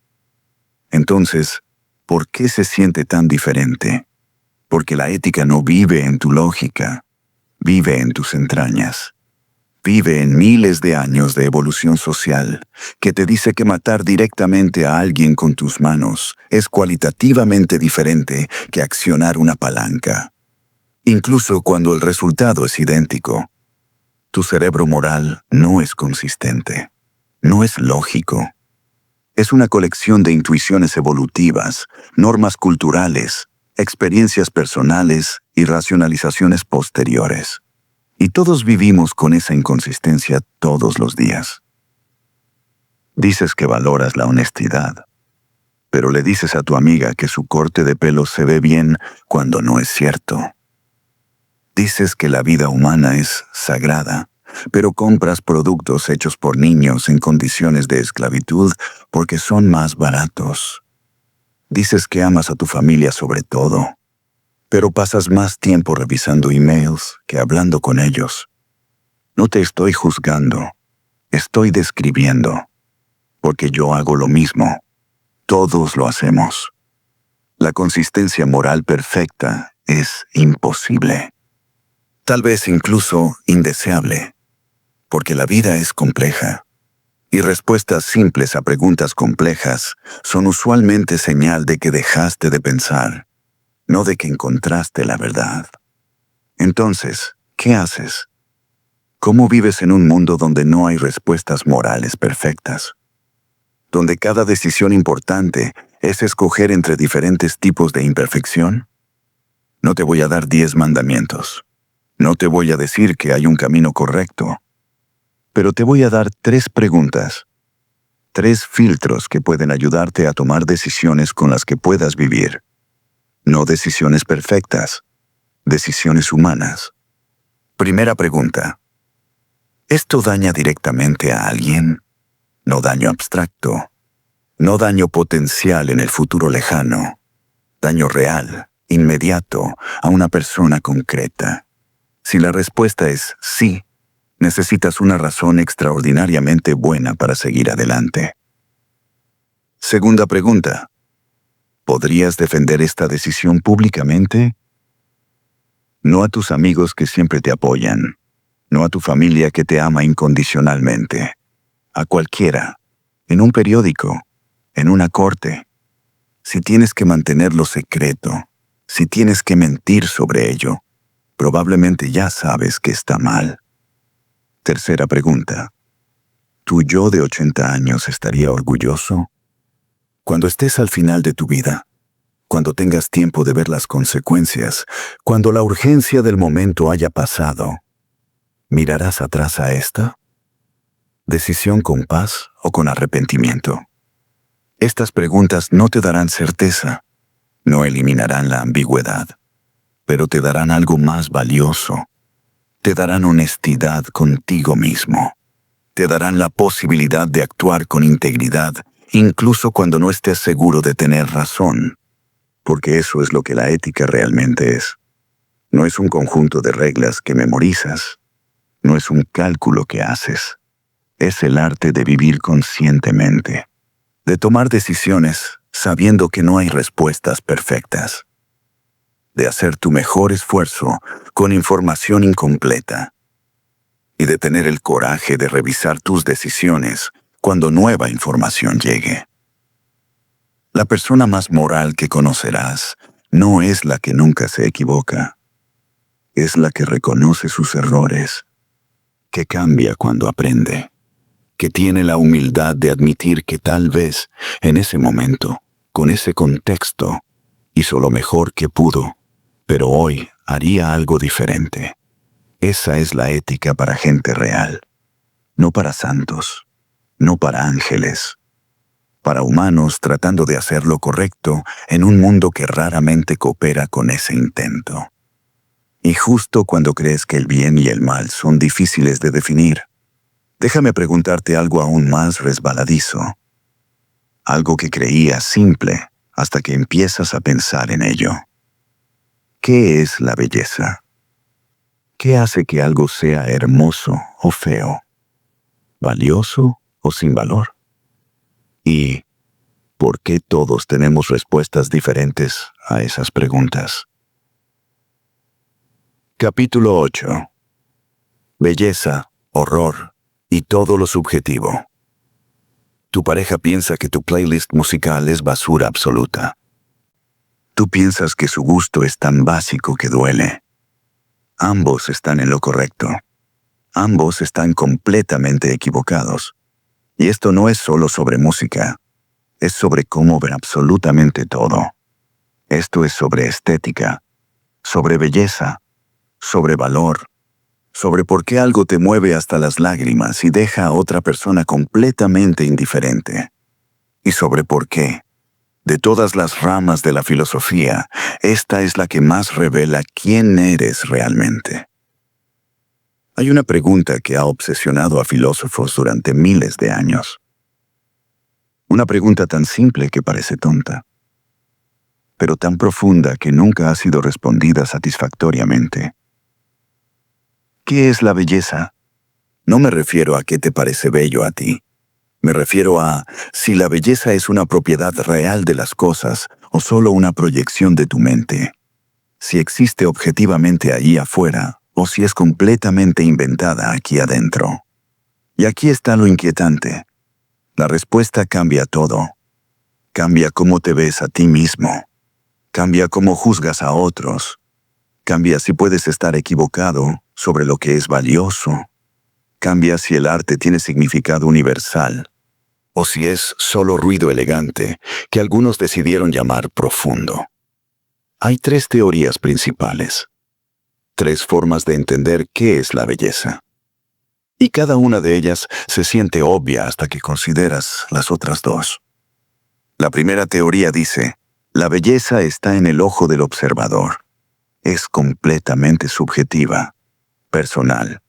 Entonces, ¿por qué se siente tan diferente? Porque la ética no vive en tu lógica, vive en tus entrañas. Vive en miles de años de evolución social, que te dice que matar directamente a alguien con tus manos es cualitativamente diferente que accionar una palanca. Incluso cuando el resultado es idéntico, tu cerebro moral no es consistente, no es lógico. Es una colección de intuiciones evolutivas, normas culturales, experiencias personales y racionalizaciones posteriores. Y todos vivimos con esa inconsistencia todos los días. Dices que valoras la honestidad, pero le dices a tu amiga que su corte de pelo se ve bien cuando no es cierto. Dices que la vida humana es sagrada, pero compras productos hechos por niños en condiciones de esclavitud porque son más baratos. Dices que amas a tu familia sobre todo, pero pasas más tiempo revisando emails que hablando con ellos. No te estoy juzgando, estoy describiendo, porque yo hago lo mismo. Todos lo hacemos. La consistencia moral perfecta es imposible. Tal vez incluso indeseable, porque la vida es compleja, y respuestas simples a preguntas complejas son usualmente señal de que dejaste de pensar, no de que encontraste la verdad. Entonces, ¿qué haces? ¿Cómo vives en un mundo donde no hay respuestas morales perfectas? Donde cada decisión importante es escoger entre diferentes tipos de imperfección? No te voy a dar 10 mandamientos. No te voy a decir que hay un camino correcto. Pero te voy a dar 3 preguntas. 3 filtros que pueden ayudarte a tomar decisiones con las que puedas vivir. No decisiones perfectas, decisiones humanas. Primera pregunta. ¿Esto daña directamente a alguien? No daño abstracto. No daño potencial en el futuro lejano. Daño real, inmediato, a una persona concreta. Si la respuesta es sí, necesitas una razón extraordinariamente buena para seguir adelante. Segunda pregunta. ¿Podrías defender esta decisión públicamente? No a tus amigos que siempre te apoyan, no a tu familia que te ama incondicionalmente, a cualquiera, en un periódico, en una corte. Si tienes que mantenerlo secreto, si tienes que mentir sobre ello, probablemente ya sabes que está mal. Tercera pregunta. ¿Tu yo de 80 años estaría orgulloso? Cuando estés al final de tu vida, cuando tengas tiempo de ver las consecuencias, cuando la urgencia del momento haya pasado, ¿mirarás atrás a esta? ¿Decisión con paz o con arrepentimiento? Estas preguntas no te darán certeza, no eliminarán la ambigüedad, pero te darán algo más valioso. Te darán honestidad contigo mismo. Te darán la posibilidad de actuar con integridad, incluso cuando no estés seguro de tener razón. Porque eso es lo que la ética realmente es. No es un conjunto de reglas que memorizas. No es un cálculo que haces. Es el arte de vivir conscientemente. De tomar decisiones sabiendo que no hay respuestas perfectas. De hacer tu mejor esfuerzo con información incompleta. Y de tener el coraje de revisar tus decisiones cuando nueva información llegue. La persona más moral que conocerás no es la que nunca se equivoca. Es la que reconoce sus errores, que cambia cuando aprende, que tiene la humildad de admitir que tal vez, en ese momento, con ese contexto, hizo lo mejor que pudo, pero hoy haría algo diferente. Esa es la ética para gente real, no para santos, no para ángeles, para humanos tratando de hacer lo correcto en un mundo que raramente coopera con ese intento. Y justo cuando crees que el bien y el mal son difíciles de definir, déjame preguntarte algo aún más resbaladizo. Algo que creías simple hasta que empiezas a pensar en ello. ¿Qué es la belleza? ¿Qué hace que algo sea hermoso o feo? valioso o sin valor? ¿Y por qué todos tenemos respuestas diferentes a esas preguntas? Capítulo 8. Belleza, horror y todo lo subjetivo. Tu pareja piensa que tu playlist musical es basura absoluta. Tú piensas que su gusto es tan básico que duele. Ambos están en lo correcto. Ambos están completamente equivocados. Y esto no es solo sobre música. Es sobre cómo ver absolutamente todo. Esto es sobre estética, sobre belleza, sobre valor, sobre por qué algo te mueve hasta las lágrimas y deja a otra persona completamente indiferente. Y sobre por qué, de todas las ramas de la filosofía, esta es la que más revela quién eres realmente. Hay una pregunta que ha obsesionado a filósofos durante miles de años. Una pregunta tan simple que parece tonta, pero tan profunda que nunca ha sido respondida satisfactoriamente. ¿Qué es la belleza? No me refiero a qué te parece bello a ti. Me refiero a si la belleza es una propiedad real de las cosas o solo una proyección de tu mente. Si existe objetivamente allí afuera o si es completamente inventada aquí adentro. Y aquí está lo inquietante. La respuesta cambia todo. Cambia cómo te ves a ti mismo. Cambia cómo juzgas a otros. Cambia si puedes estar equivocado sobre lo que es valioso. Cambia si el arte tiene significado universal. O si es solo ruido elegante, que algunos decidieron llamar profundo. Hay 3 teorías principales. 3 formas de entender qué es la belleza. Y cada una de ellas se siente obvia hasta que consideras las otras 2. La primera teoría dice, la belleza está en el ojo del observador. Es completamente subjetiva, personal,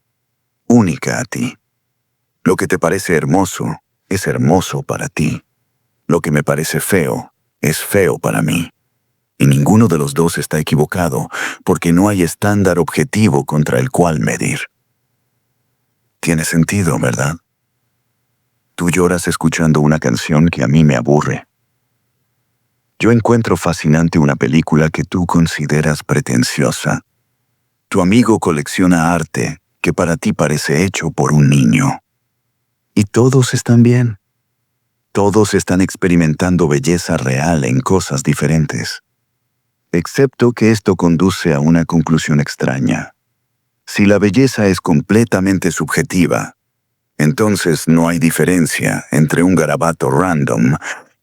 única a ti. Lo que te parece hermoso es hermoso para ti. Lo que me parece feo es feo para mí. Y ninguno de los 2 está equivocado, porque no hay estándar objetivo contra el cual medir. Tiene sentido, ¿verdad? Tú lloras escuchando una canción que a mí me aburre. Yo encuentro fascinante una película que tú consideras pretenciosa. Tu amigo colecciona arte que para ti parece hecho por un niño. Y todos están bien. Todos están experimentando belleza real en cosas diferentes. Excepto que esto conduce a una conclusión extraña. Si la belleza es completamente subjetiva, entonces no hay diferencia entre un garabato random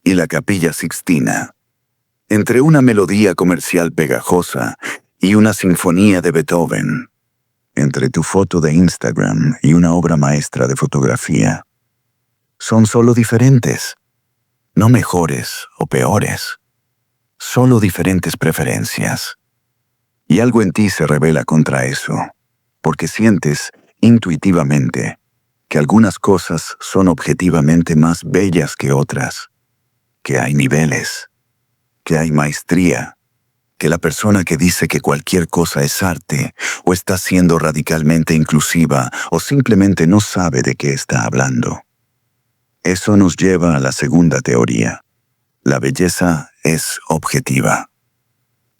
y la Capilla Sixtina, entre una melodía comercial pegajosa y una sinfonía de Beethoven, entre tu foto de Instagram y una obra maestra de fotografía. Son solo diferentes, no mejores o peores, solo diferentes preferencias. Y algo en ti se rebela contra eso, porque sientes intuitivamente que algunas cosas son objetivamente más bellas que otras, que hay niveles, que hay maestría, que la persona que dice que cualquier cosa es arte o está siendo radicalmente inclusiva o simplemente no sabe de qué está hablando. Eso nos lleva a la segunda teoría. La belleza es objetiva.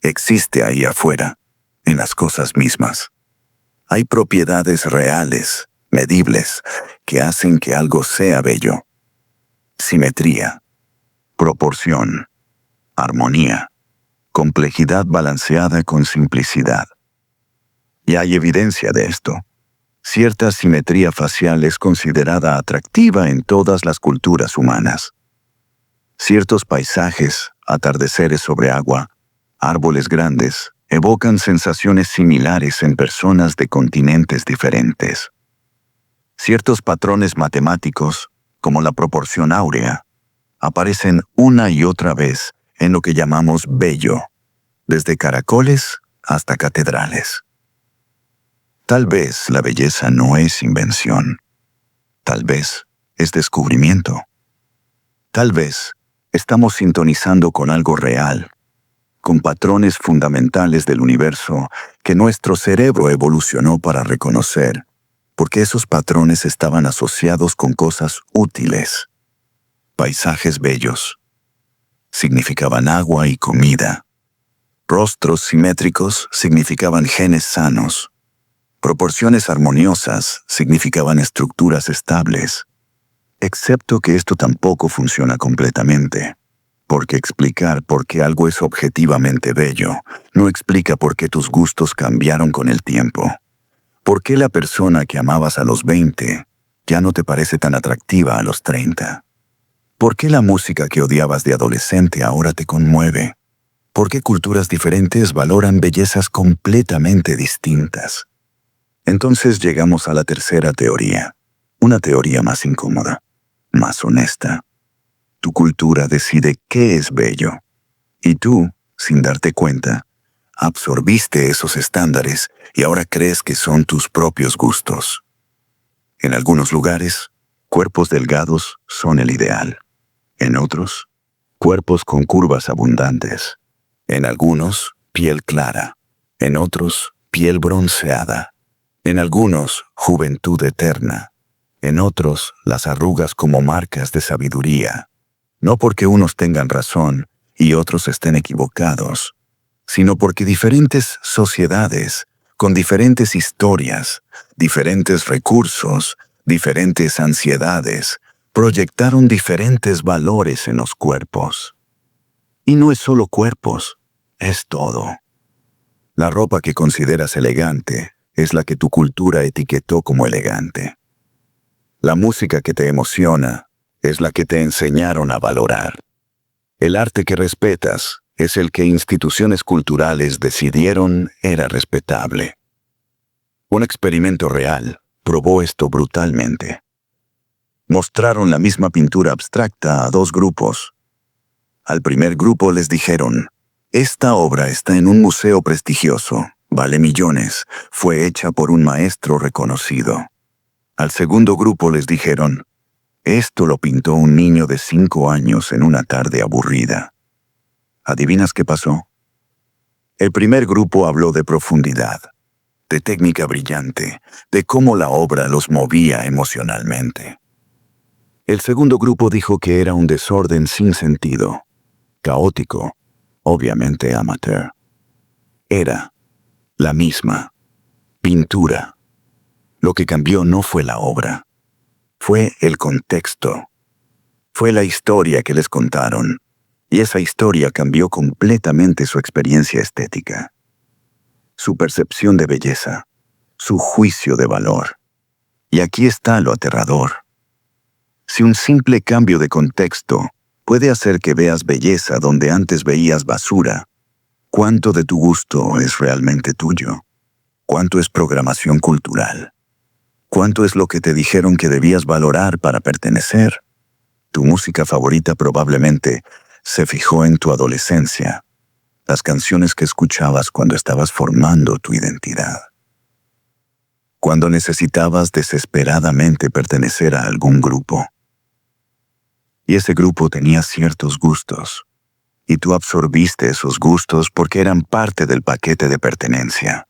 Existe ahí afuera, en las cosas mismas. Hay propiedades reales, medibles, que hacen que algo sea bello. Simetría, proporción, armonía, complejidad balanceada con simplicidad. Y hay evidencia de esto. Cierta simetría facial es considerada atractiva en todas las culturas humanas. Ciertos paisajes, atardeceres sobre agua, árboles grandes, evocan sensaciones similares en personas de continentes diferentes. Ciertos patrones matemáticos, como la proporción áurea, aparecen una y otra vez en lo que llamamos bello, desde caracoles hasta catedrales. Tal vez la belleza no es invención. Tal vez es descubrimiento. Tal vez estamos sintonizando con algo real, con patrones fundamentales del universo que nuestro cerebro evolucionó para reconocer porque esos patrones estaban asociados con cosas útiles. Paisajes bellos. Significaban agua y comida. Rostros simétricos significaban genes sanos. Proporciones armoniosas significaban estructuras estables. Excepto que esto tampoco funciona completamente, porque explicar por qué algo es objetivamente bello no explica por qué tus gustos cambiaron con el tiempo. ¿Por qué la persona que amabas a los 20 ya no te parece tan atractiva a los 30? ¿Por qué la música que odiabas de adolescente ahora te conmueve? ¿Por qué culturas diferentes valoran bellezas completamente distintas? Entonces llegamos a la tercera teoría, una teoría más incómoda, más honesta. Tu cultura decide qué es bello, y tú, sin darte cuenta, absorbiste esos estándares y ahora crees que son tus propios gustos. En algunos lugares, cuerpos delgados son el ideal. En otros, cuerpos con curvas abundantes. En algunos, piel clara. En otros, piel bronceada. En algunos, juventud eterna. En otros, las arrugas como marcas de sabiduría. No porque unos tengan razón y otros estén equivocados, sino porque diferentes sociedades, con diferentes historias, diferentes recursos, diferentes ansiedades, proyectaron diferentes valores en los cuerpos. Y no es solo cuerpos, es todo. La ropa que consideras elegante es la que tu cultura etiquetó como elegante. La música que te emociona es la que te enseñaron a valorar. El arte que respetas es el que instituciones culturales decidieron era respetable. Un experimento real probó esto brutalmente. Mostraron la misma pintura abstracta a dos grupos. Al primer grupo les dijeron: esta obra está en un museo prestigioso, vale millones, fue hecha por un maestro reconocido. Al segundo grupo les dijeron: esto lo pintó un niño de 5 años en una tarde aburrida. ¿Adivinas qué pasó? El primer grupo habló de profundidad, de técnica brillante, de cómo la obra los movía emocionalmente. El segundo grupo dijo que era un desorden sin sentido, caótico, obviamente amateur. Era la misma pintura. Lo que cambió no fue la obra, fue el contexto. Fue la historia que les contaron, y esa historia cambió completamente su experiencia estética, su percepción de belleza, su juicio de valor. Y aquí está lo aterrador. Si un simple cambio de contexto puede hacer que veas belleza donde antes veías basura, ¿cuánto de tu gusto es realmente tuyo? ¿Cuánto es programación cultural? ¿Cuánto es lo que te dijeron que debías valorar para pertenecer? Tu música favorita probablemente se fijó en tu adolescencia, las canciones que escuchabas cuando estabas formando tu identidad. Cuando necesitabas desesperadamente pertenecer a algún grupo. Y ese grupo tenía ciertos gustos, y tú absorbiste esos gustos porque eran parte del paquete de pertenencia.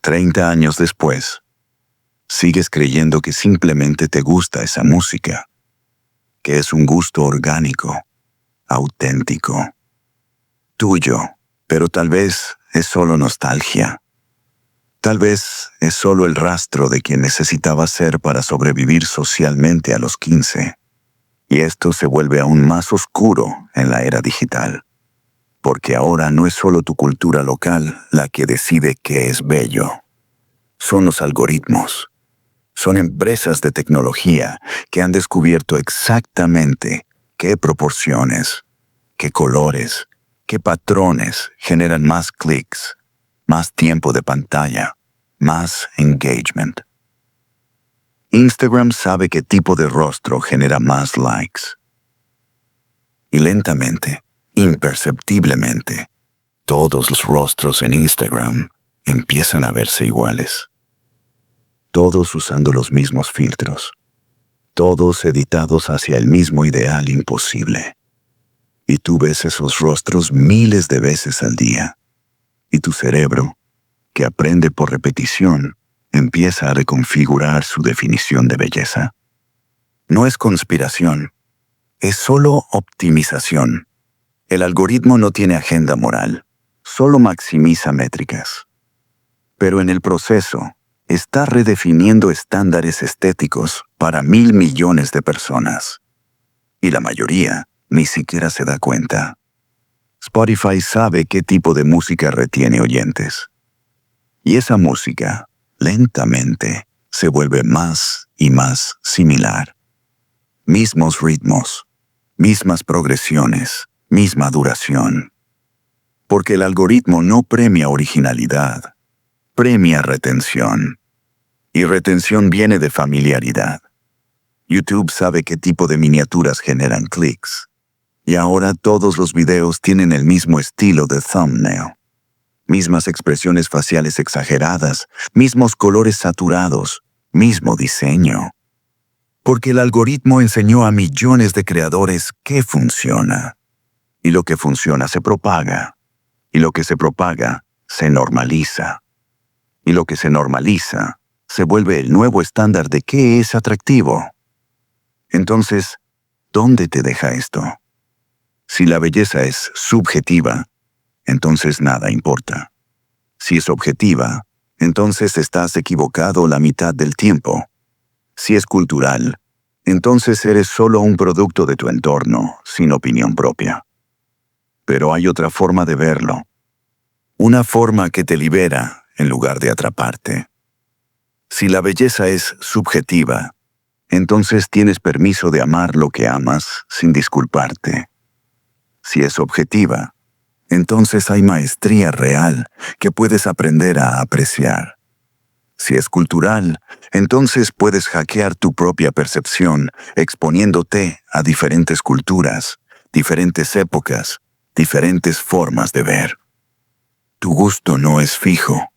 30 años después, sigues creyendo que simplemente te gusta esa música, que es un gusto orgánico, auténtico, tuyo, pero tal vez es solo nostalgia. Tal vez es solo el rastro de quien necesitabas ser para sobrevivir socialmente a los 15. Y esto se vuelve aún más oscuro en la era digital, porque ahora no es solo tu cultura local la que decide qué es bello. Son los algoritmos. Son empresas de tecnología que han descubierto exactamente qué proporciones, qué colores, qué patrones generan más clics, más tiempo de pantalla, más engagement. Instagram sabe qué tipo de rostro genera más likes. Y lentamente, imperceptiblemente, todos los rostros en Instagram empiezan a verse iguales. Todos usando los mismos filtros. Todos editados hacia el mismo ideal imposible. Y tú ves esos rostros miles de veces al día. Y tu cerebro, que aprende por repetición, empieza a reconfigurar su definición de belleza. No es conspiración, es solo optimización. El algoritmo no tiene agenda moral, solo maximiza métricas. Pero en el proceso, está redefiniendo estándares estéticos para 1.000 millones de personas. Y la mayoría ni siquiera se da cuenta. Spotify sabe qué tipo de música retiene oyentes. Y esa música, lentamente, se vuelve más y más similar. Mismos ritmos, mismas progresiones, misma duración. Porque el algoritmo no premia originalidad, premia retención. Y retención viene de familiaridad. YouTube sabe qué tipo de miniaturas generan clics. Y ahora todos los videos tienen el mismo estilo de thumbnail. Mismas expresiones faciales exageradas, mismos colores saturados, mismo diseño. Porque el algoritmo enseñó a millones de creadores qué funciona. Y lo que funciona se propaga. Y lo que se propaga se normaliza. Y lo que se normaliza se vuelve el nuevo estándar de qué es atractivo. Entonces, ¿dónde te deja esto? Si la belleza es subjetiva, entonces nada importa. Si es objetiva, entonces estás equivocado la mitad del tiempo. Si es cultural, entonces eres solo un producto de tu entorno, sin opinión propia. Pero hay otra forma de verlo. Una forma que te libera en lugar de atraparte. Si la belleza es subjetiva, entonces tienes permiso de amar lo que amas sin disculparte. Si es objetiva, entonces hay maestría real que puedes aprender a apreciar. Si es cultural, entonces puedes hackear tu propia percepción exponiéndote a diferentes culturas, diferentes épocas, diferentes formas de ver. Tu gusto no es fijo.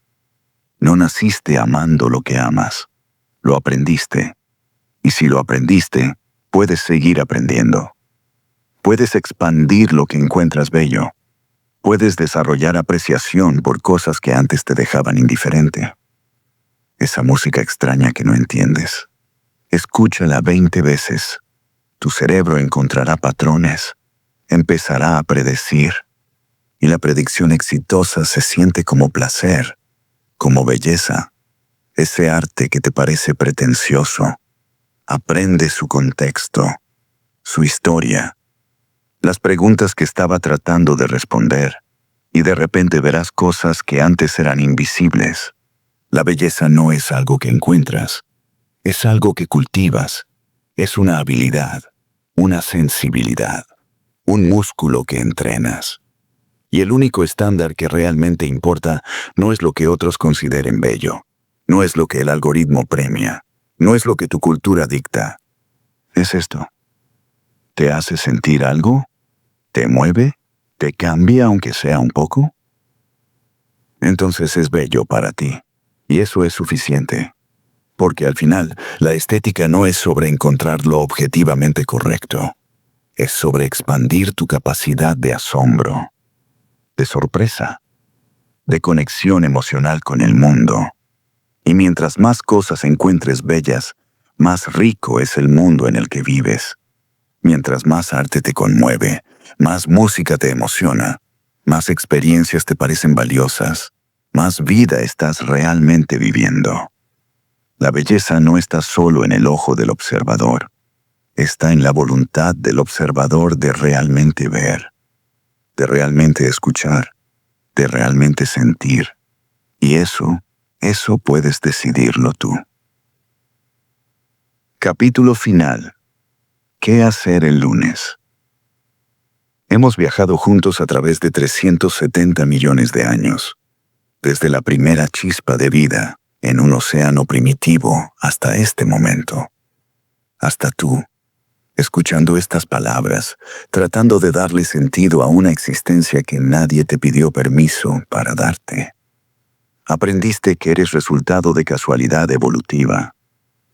No naciste amando lo que amas. Lo aprendiste. Y si lo aprendiste, puedes seguir aprendiendo. Puedes expandir lo que encuentras bello. Puedes desarrollar apreciación por cosas que antes te dejaban indiferente. Esa música extraña que no entiendes. Escúchala 20 veces. Tu cerebro encontrará patrones. Empezará a predecir. Y la predicción exitosa se siente como placer, como belleza. Ese arte que te parece pretencioso. Aprende su contexto, su historia, las preguntas que estaba tratando de responder, y de repente verás cosas que antes eran invisibles. La belleza no es algo que encuentras, es algo que cultivas, es una habilidad, una sensibilidad, un músculo que entrenas. Y el único estándar que realmente importa no es lo que otros consideren bello, no es lo que el algoritmo premia, no es lo que tu cultura dicta. Es esto. ¿Te hace sentir algo? ¿Te mueve? ¿Te cambia aunque sea un poco? Entonces es bello para ti. Y eso es suficiente. Porque al final, la estética no es sobre encontrar lo objetivamente correcto. Es sobre expandir tu capacidad de asombro, de sorpresa, de conexión emocional con el mundo. Y mientras más cosas encuentres bellas, más rico es el mundo en el que vives. Mientras más arte te conmueve, más música te emociona, más experiencias te parecen valiosas, más vida estás realmente viviendo. La belleza no está solo en el ojo del observador, está en la voluntad del observador de realmente ver, de realmente escuchar, de realmente sentir. Y eso puedes decidirlo tú. Capítulo final. ¿Qué hacer el lunes? Hemos viajado juntos a través de 370 millones de años, desde la primera chispa de vida en un océano primitivo hasta este momento. Hasta tú, escuchando estas palabras, tratando de darle sentido a una existencia que nadie te pidió permiso para darte. Aprendiste que eres resultado de casualidad evolutiva,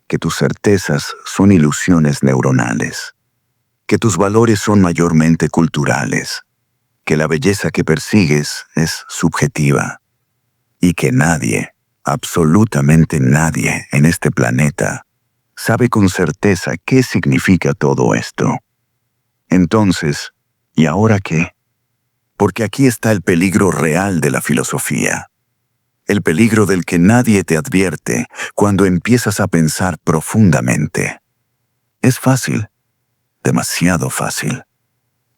que tus certezas son ilusiones neuronales, que tus valores son mayormente culturales, que la belleza que persigues es subjetiva y que nadie, Absolutamente nadie en este planeta sabe con certeza qué significa todo esto. Entonces, ¿y ahora qué? Porque aquí está el peligro real de la filosofía. El peligro del que nadie te advierte cuando empiezas a pensar profundamente. Es fácil, demasiado fácil,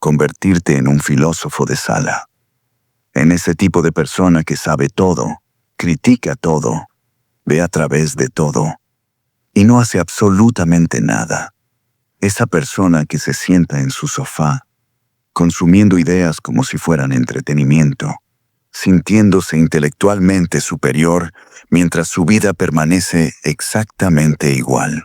convertirte en un filósofo de sala. En ese tipo de persona que sabe todo, critica todo, ve a través de todo y no hace absolutamente nada. Esa persona que se sienta en su sofá, consumiendo ideas como si fueran entretenimiento, sintiéndose intelectualmente superior mientras su vida permanece exactamente igual.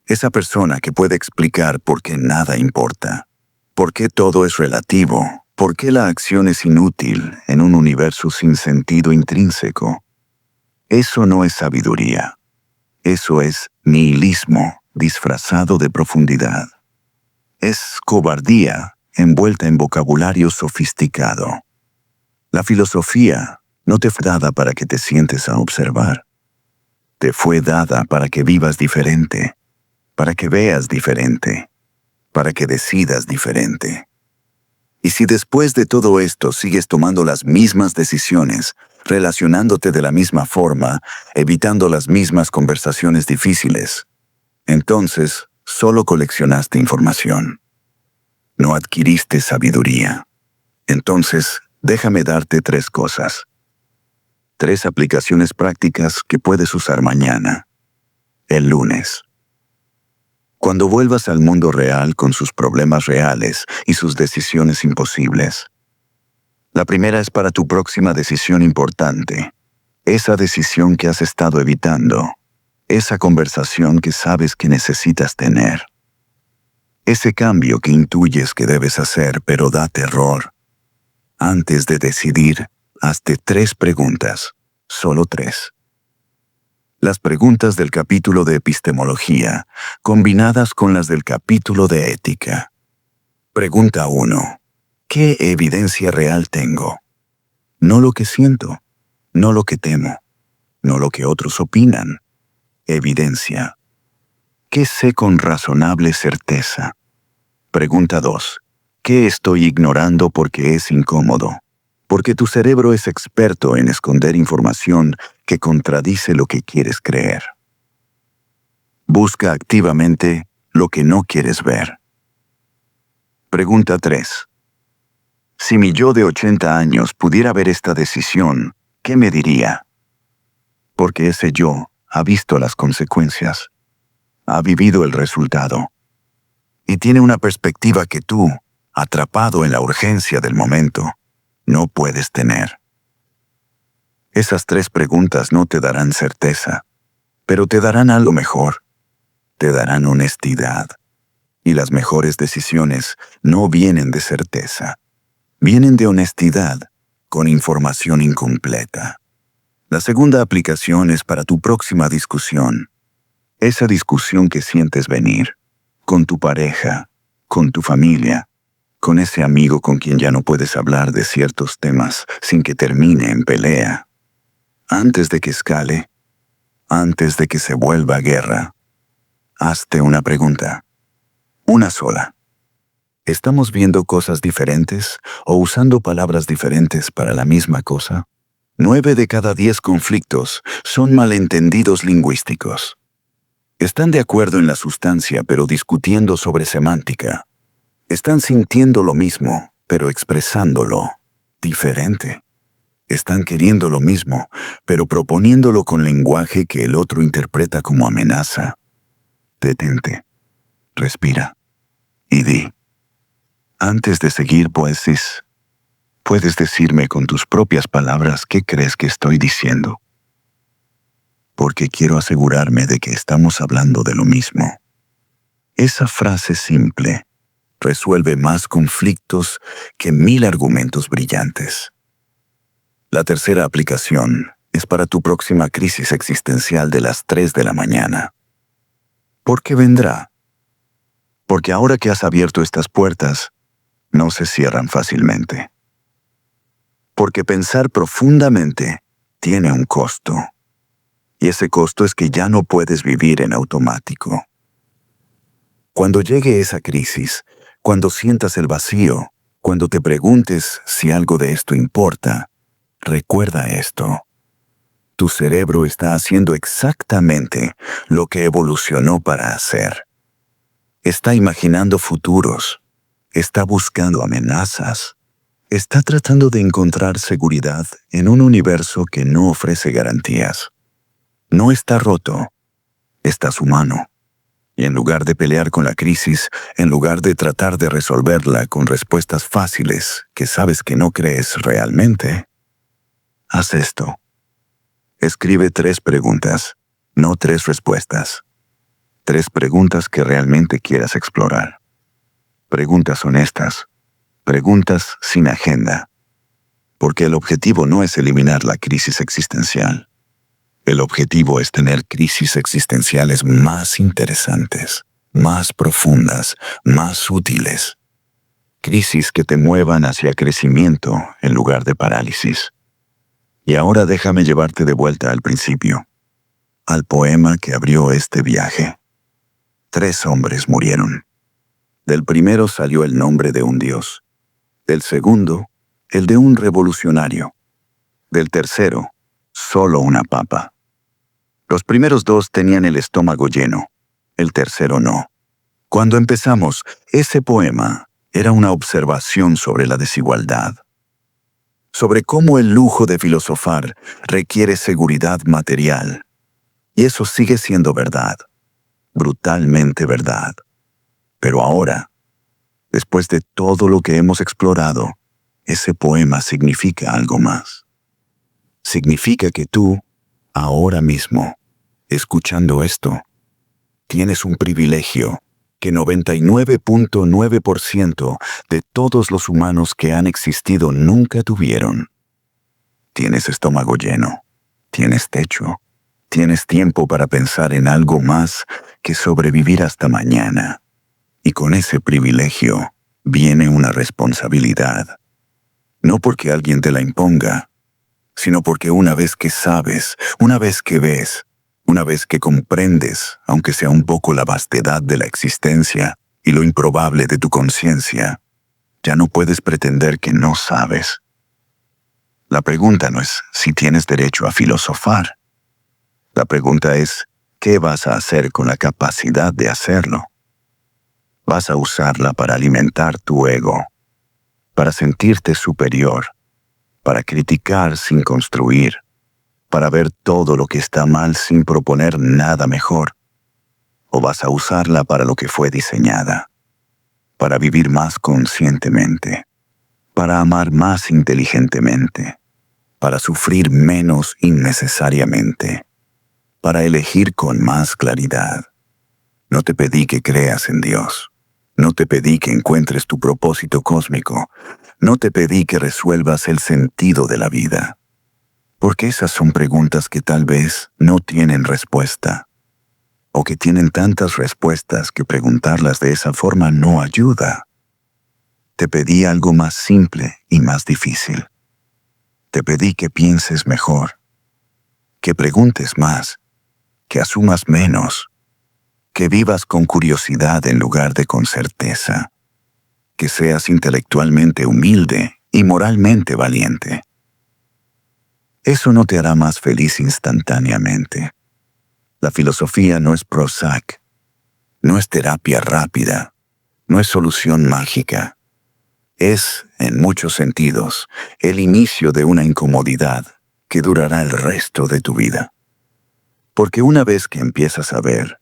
Esa persona que puede explicar por qué nada importa, por qué todo es relativo, por qué la acción es inútil en un universo sin sentido intrínseco. Eso no es sabiduría. Eso es nihilismo disfrazado de profundidad. Es cobardía envuelta en vocabulario sofisticado. La filosofía no te fue dada para que te sientes a observar. Te fue dada para que vivas diferente, para que veas diferente, para que decidas diferente. Y si después de todo esto sigues tomando las mismas decisiones, relacionándote de la misma forma, evitando las mismas conversaciones difíciles, entonces solo coleccionaste información. No adquiriste sabiduría. Entonces, déjame darte 3 cosas. 3 aplicaciones prácticas que puedes usar mañana, el lunes. Cuando vuelvas al mundo real con sus problemas reales y sus decisiones imposibles. La primera es para tu próxima decisión importante. Esa decisión que has estado evitando. Esa conversación que sabes que necesitas tener. Ese cambio que intuyes que debes hacer pero da terror. Antes de decidir, hazte 3 preguntas. Solo 3. Las preguntas del capítulo de epistemología, combinadas con las del capítulo de ética. Pregunta 1. ¿Qué evidencia real tengo? No lo que siento, no lo que temo, no lo que otros opinan. Evidencia. ¿Qué sé con razonable certeza? Pregunta 2. ¿Qué estoy ignorando porque es incómodo? Porque tu cerebro es experto en esconder información que contradice lo que quieres creer. Busca activamente lo que no quieres ver. Pregunta 3. Si mi yo de 80 años pudiera ver esta decisión, ¿qué me diría? Porque ese yo ha visto las consecuencias, ha vivido el resultado, y tiene una perspectiva que tú, atrapado en la urgencia del momento, no puedes tener. Esas 3 preguntas no te darán certeza, pero te darán algo mejor. Te darán honestidad. Y las mejores decisiones no vienen de certeza. Vienen de honestidad, con información incompleta. La segunda aplicación es para tu próxima discusión. Esa discusión que sientes venir, con tu pareja, con tu familia, con ese amigo con quien ya no puedes hablar de ciertos temas sin que termine en pelea. Antes de que escale, antes de que se vuelva guerra, hazte una pregunta. Una sola. ¿Estamos viendo cosas diferentes o usando palabras diferentes para la misma cosa? 9 de cada 10 conflictos son malentendidos lingüísticos. Están de acuerdo en la sustancia, pero discutiendo sobre semántica. Están sintiendo lo mismo, pero expresándolo diferente. Están queriendo lo mismo, pero proponiéndolo con lenguaje que el otro interpreta como amenaza. Detente, respira y di. Antes de seguir, puedes decirme con tus propias palabras qué crees que estoy diciendo. Porque quiero asegurarme de que estamos hablando de lo mismo. Esa frase simple resuelve más conflictos que 1000 argumentos brillantes. La tercera aplicación es para tu próxima crisis existencial de las 3 de la mañana. ¿Por qué vendrá? Porque ahora que has abierto estas puertas, no se cierran fácilmente. Porque pensar profundamente tiene un costo. Y ese costo es que ya no puedes vivir en automático. Cuando llegue esa crisis, cuando sientas el vacío, cuando te preguntes si algo de esto importa, recuerda esto. Tu cerebro está haciendo exactamente lo que evolucionó para hacer. Está imaginando futuros, está buscando amenazas, está tratando de encontrar seguridad en un universo que no ofrece garantías. No está roto, estás humano. Y en lugar de pelear con la crisis, en lugar de tratar de resolverla con respuestas fáciles que sabes que no crees realmente, haz esto. Escribe 3 preguntas, no 3 respuestas. 3 preguntas que realmente quieras explorar. Preguntas honestas. Preguntas sin agenda. Porque el objetivo no es eliminar la crisis existencial. El objetivo es tener crisis existenciales más interesantes, más profundas, más útiles. Crisis que te muevan hacia crecimiento en lugar de parálisis. Y ahora déjame llevarte de vuelta al principio, al poema que abrió este viaje. 3 hombres murieron. Del primero salió el nombre de un dios. Del segundo, el de un revolucionario. Del tercero, solo una papa. Los primeros 2 tenían el estómago lleno, el tercero no. Cuando empezamos, ese poema era una observación sobre la desigualdad, sobre cómo el lujo de filosofar requiere seguridad material. Y eso sigue siendo verdad, brutalmente verdad. Pero ahora, después de todo lo que hemos explorado, ese poema significa algo más. Significa que tú, ahora mismo, escuchando esto, tienes un privilegio que 99.9% de todos los humanos que han existido nunca tuvieron. Tienes estómago lleno, tienes techo, tienes tiempo para pensar en algo más que sobrevivir hasta mañana. Y con ese privilegio viene una responsabilidad. No porque alguien te la imponga, sino porque una vez que sabes, una vez que ves, una vez que comprendes, aunque sea un poco la vastedad de la existencia y lo improbable de tu conciencia, ya no puedes pretender que no sabes. La pregunta no es si tienes derecho a filosofar. La pregunta es, ¿qué vas a hacer con la capacidad de hacerlo? Vas a usarla para alimentar tu ego, para sentirte superior, para criticar sin construir, para ver todo lo que está mal sin proponer nada mejor. ¿O vas a usarla para lo que fue diseñada? Para vivir más conscientemente, para amar más inteligentemente, para sufrir menos innecesariamente, para elegir con más claridad. No te pedí que creas en Dios. No te pedí que encuentres tu propósito cósmico. No te pedí que resuelvas el sentido de la vida. Porque esas son preguntas que tal vez no tienen respuesta. O que tienen tantas respuestas que preguntarlas de esa forma no ayuda. Te pedí algo más simple y más difícil. Te pedí que pienses mejor, que preguntes más, que asumas menos, que vivas con curiosidad en lugar de con certeza, que seas intelectualmente humilde y moralmente valiente. Eso no te hará más feliz instantáneamente. La filosofía no es Prozac, no es terapia rápida, no es solución mágica. Es, en muchos sentidos, el inicio de una incomodidad que durará el resto de tu vida. Porque una vez que empiezas a ver,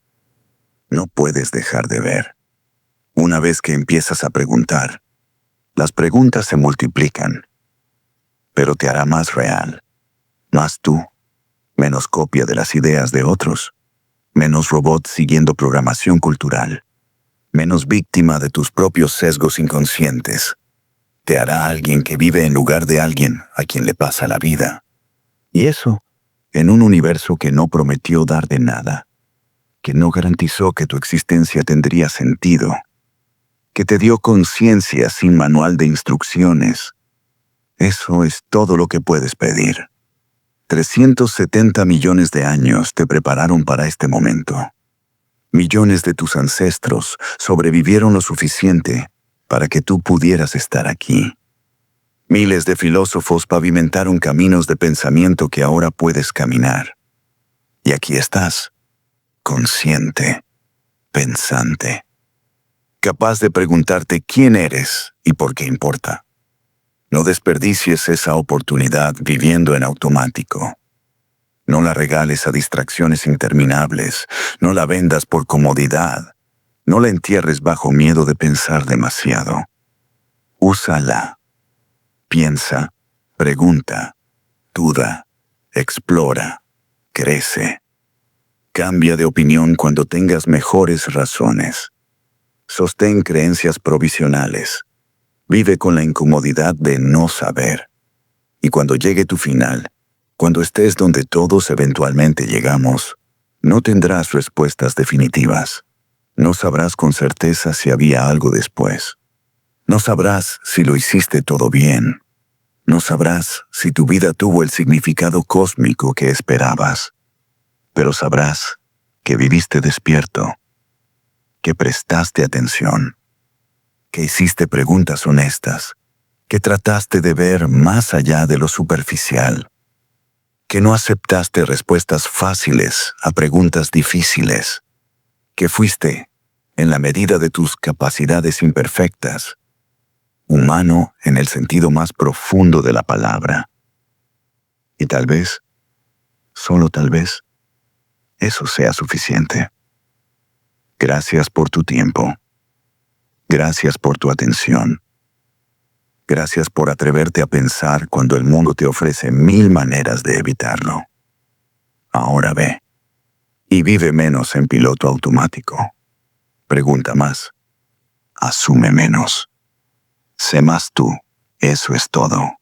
no puedes dejar de ver. Una vez que empiezas a preguntar, las preguntas se multiplican, pero te hará más real, más tú, menos copia de las ideas de otros, menos robot siguiendo programación cultural, menos víctima de tus propios sesgos inconscientes. Te hará alguien que vive en lugar de alguien a quien le pasa la vida. Y eso, en un universo que no prometió dar de nada, que no garantizó que tu existencia tendría sentido, que te dio conciencia sin manual de instrucciones. Eso es todo lo que puedes pedir. 370 millones de años te prepararon para este momento. Millones de tus ancestros sobrevivieron lo suficiente para que tú pudieras estar aquí. Miles de filósofos pavimentaron caminos de pensamiento que ahora puedes caminar. Y aquí estás, consciente, pensante, capaz de preguntarte quién eres y por qué importa. No desperdicies esa oportunidad viviendo en automático. No la regales a distracciones interminables, no la vendas por comodidad, no la entierres bajo miedo de pensar demasiado. Úsala. Piensa, pregunta, duda, explora, crece. Cambia de opinión cuando tengas mejores razones. Sostén creencias provisionales. Vive con la incomodidad de no saber. Y cuando llegue tu final, cuando estés donde todos eventualmente llegamos, no tendrás respuestas definitivas. No sabrás con certeza si había algo después. No sabrás si lo hiciste todo bien. No sabrás si tu vida tuvo el significado cósmico que esperabas. Pero sabrás que viviste despierto, que prestaste atención, que hiciste preguntas honestas, que trataste de ver más allá de lo superficial, que no aceptaste respuestas fáciles a preguntas difíciles, que fuiste, en la medida de tus capacidades imperfectas, humano en el sentido más profundo de la palabra. Y tal vez, solo tal vez, eso sea suficiente. Gracias por tu tiempo. Gracias por tu atención. Gracias por atreverte a pensar cuando el mundo te ofrece 1000 maneras de evitarlo. Ahora ve y vive menos en piloto automático. Pregunta más. Asume menos. Sé más tú. Eso es todo.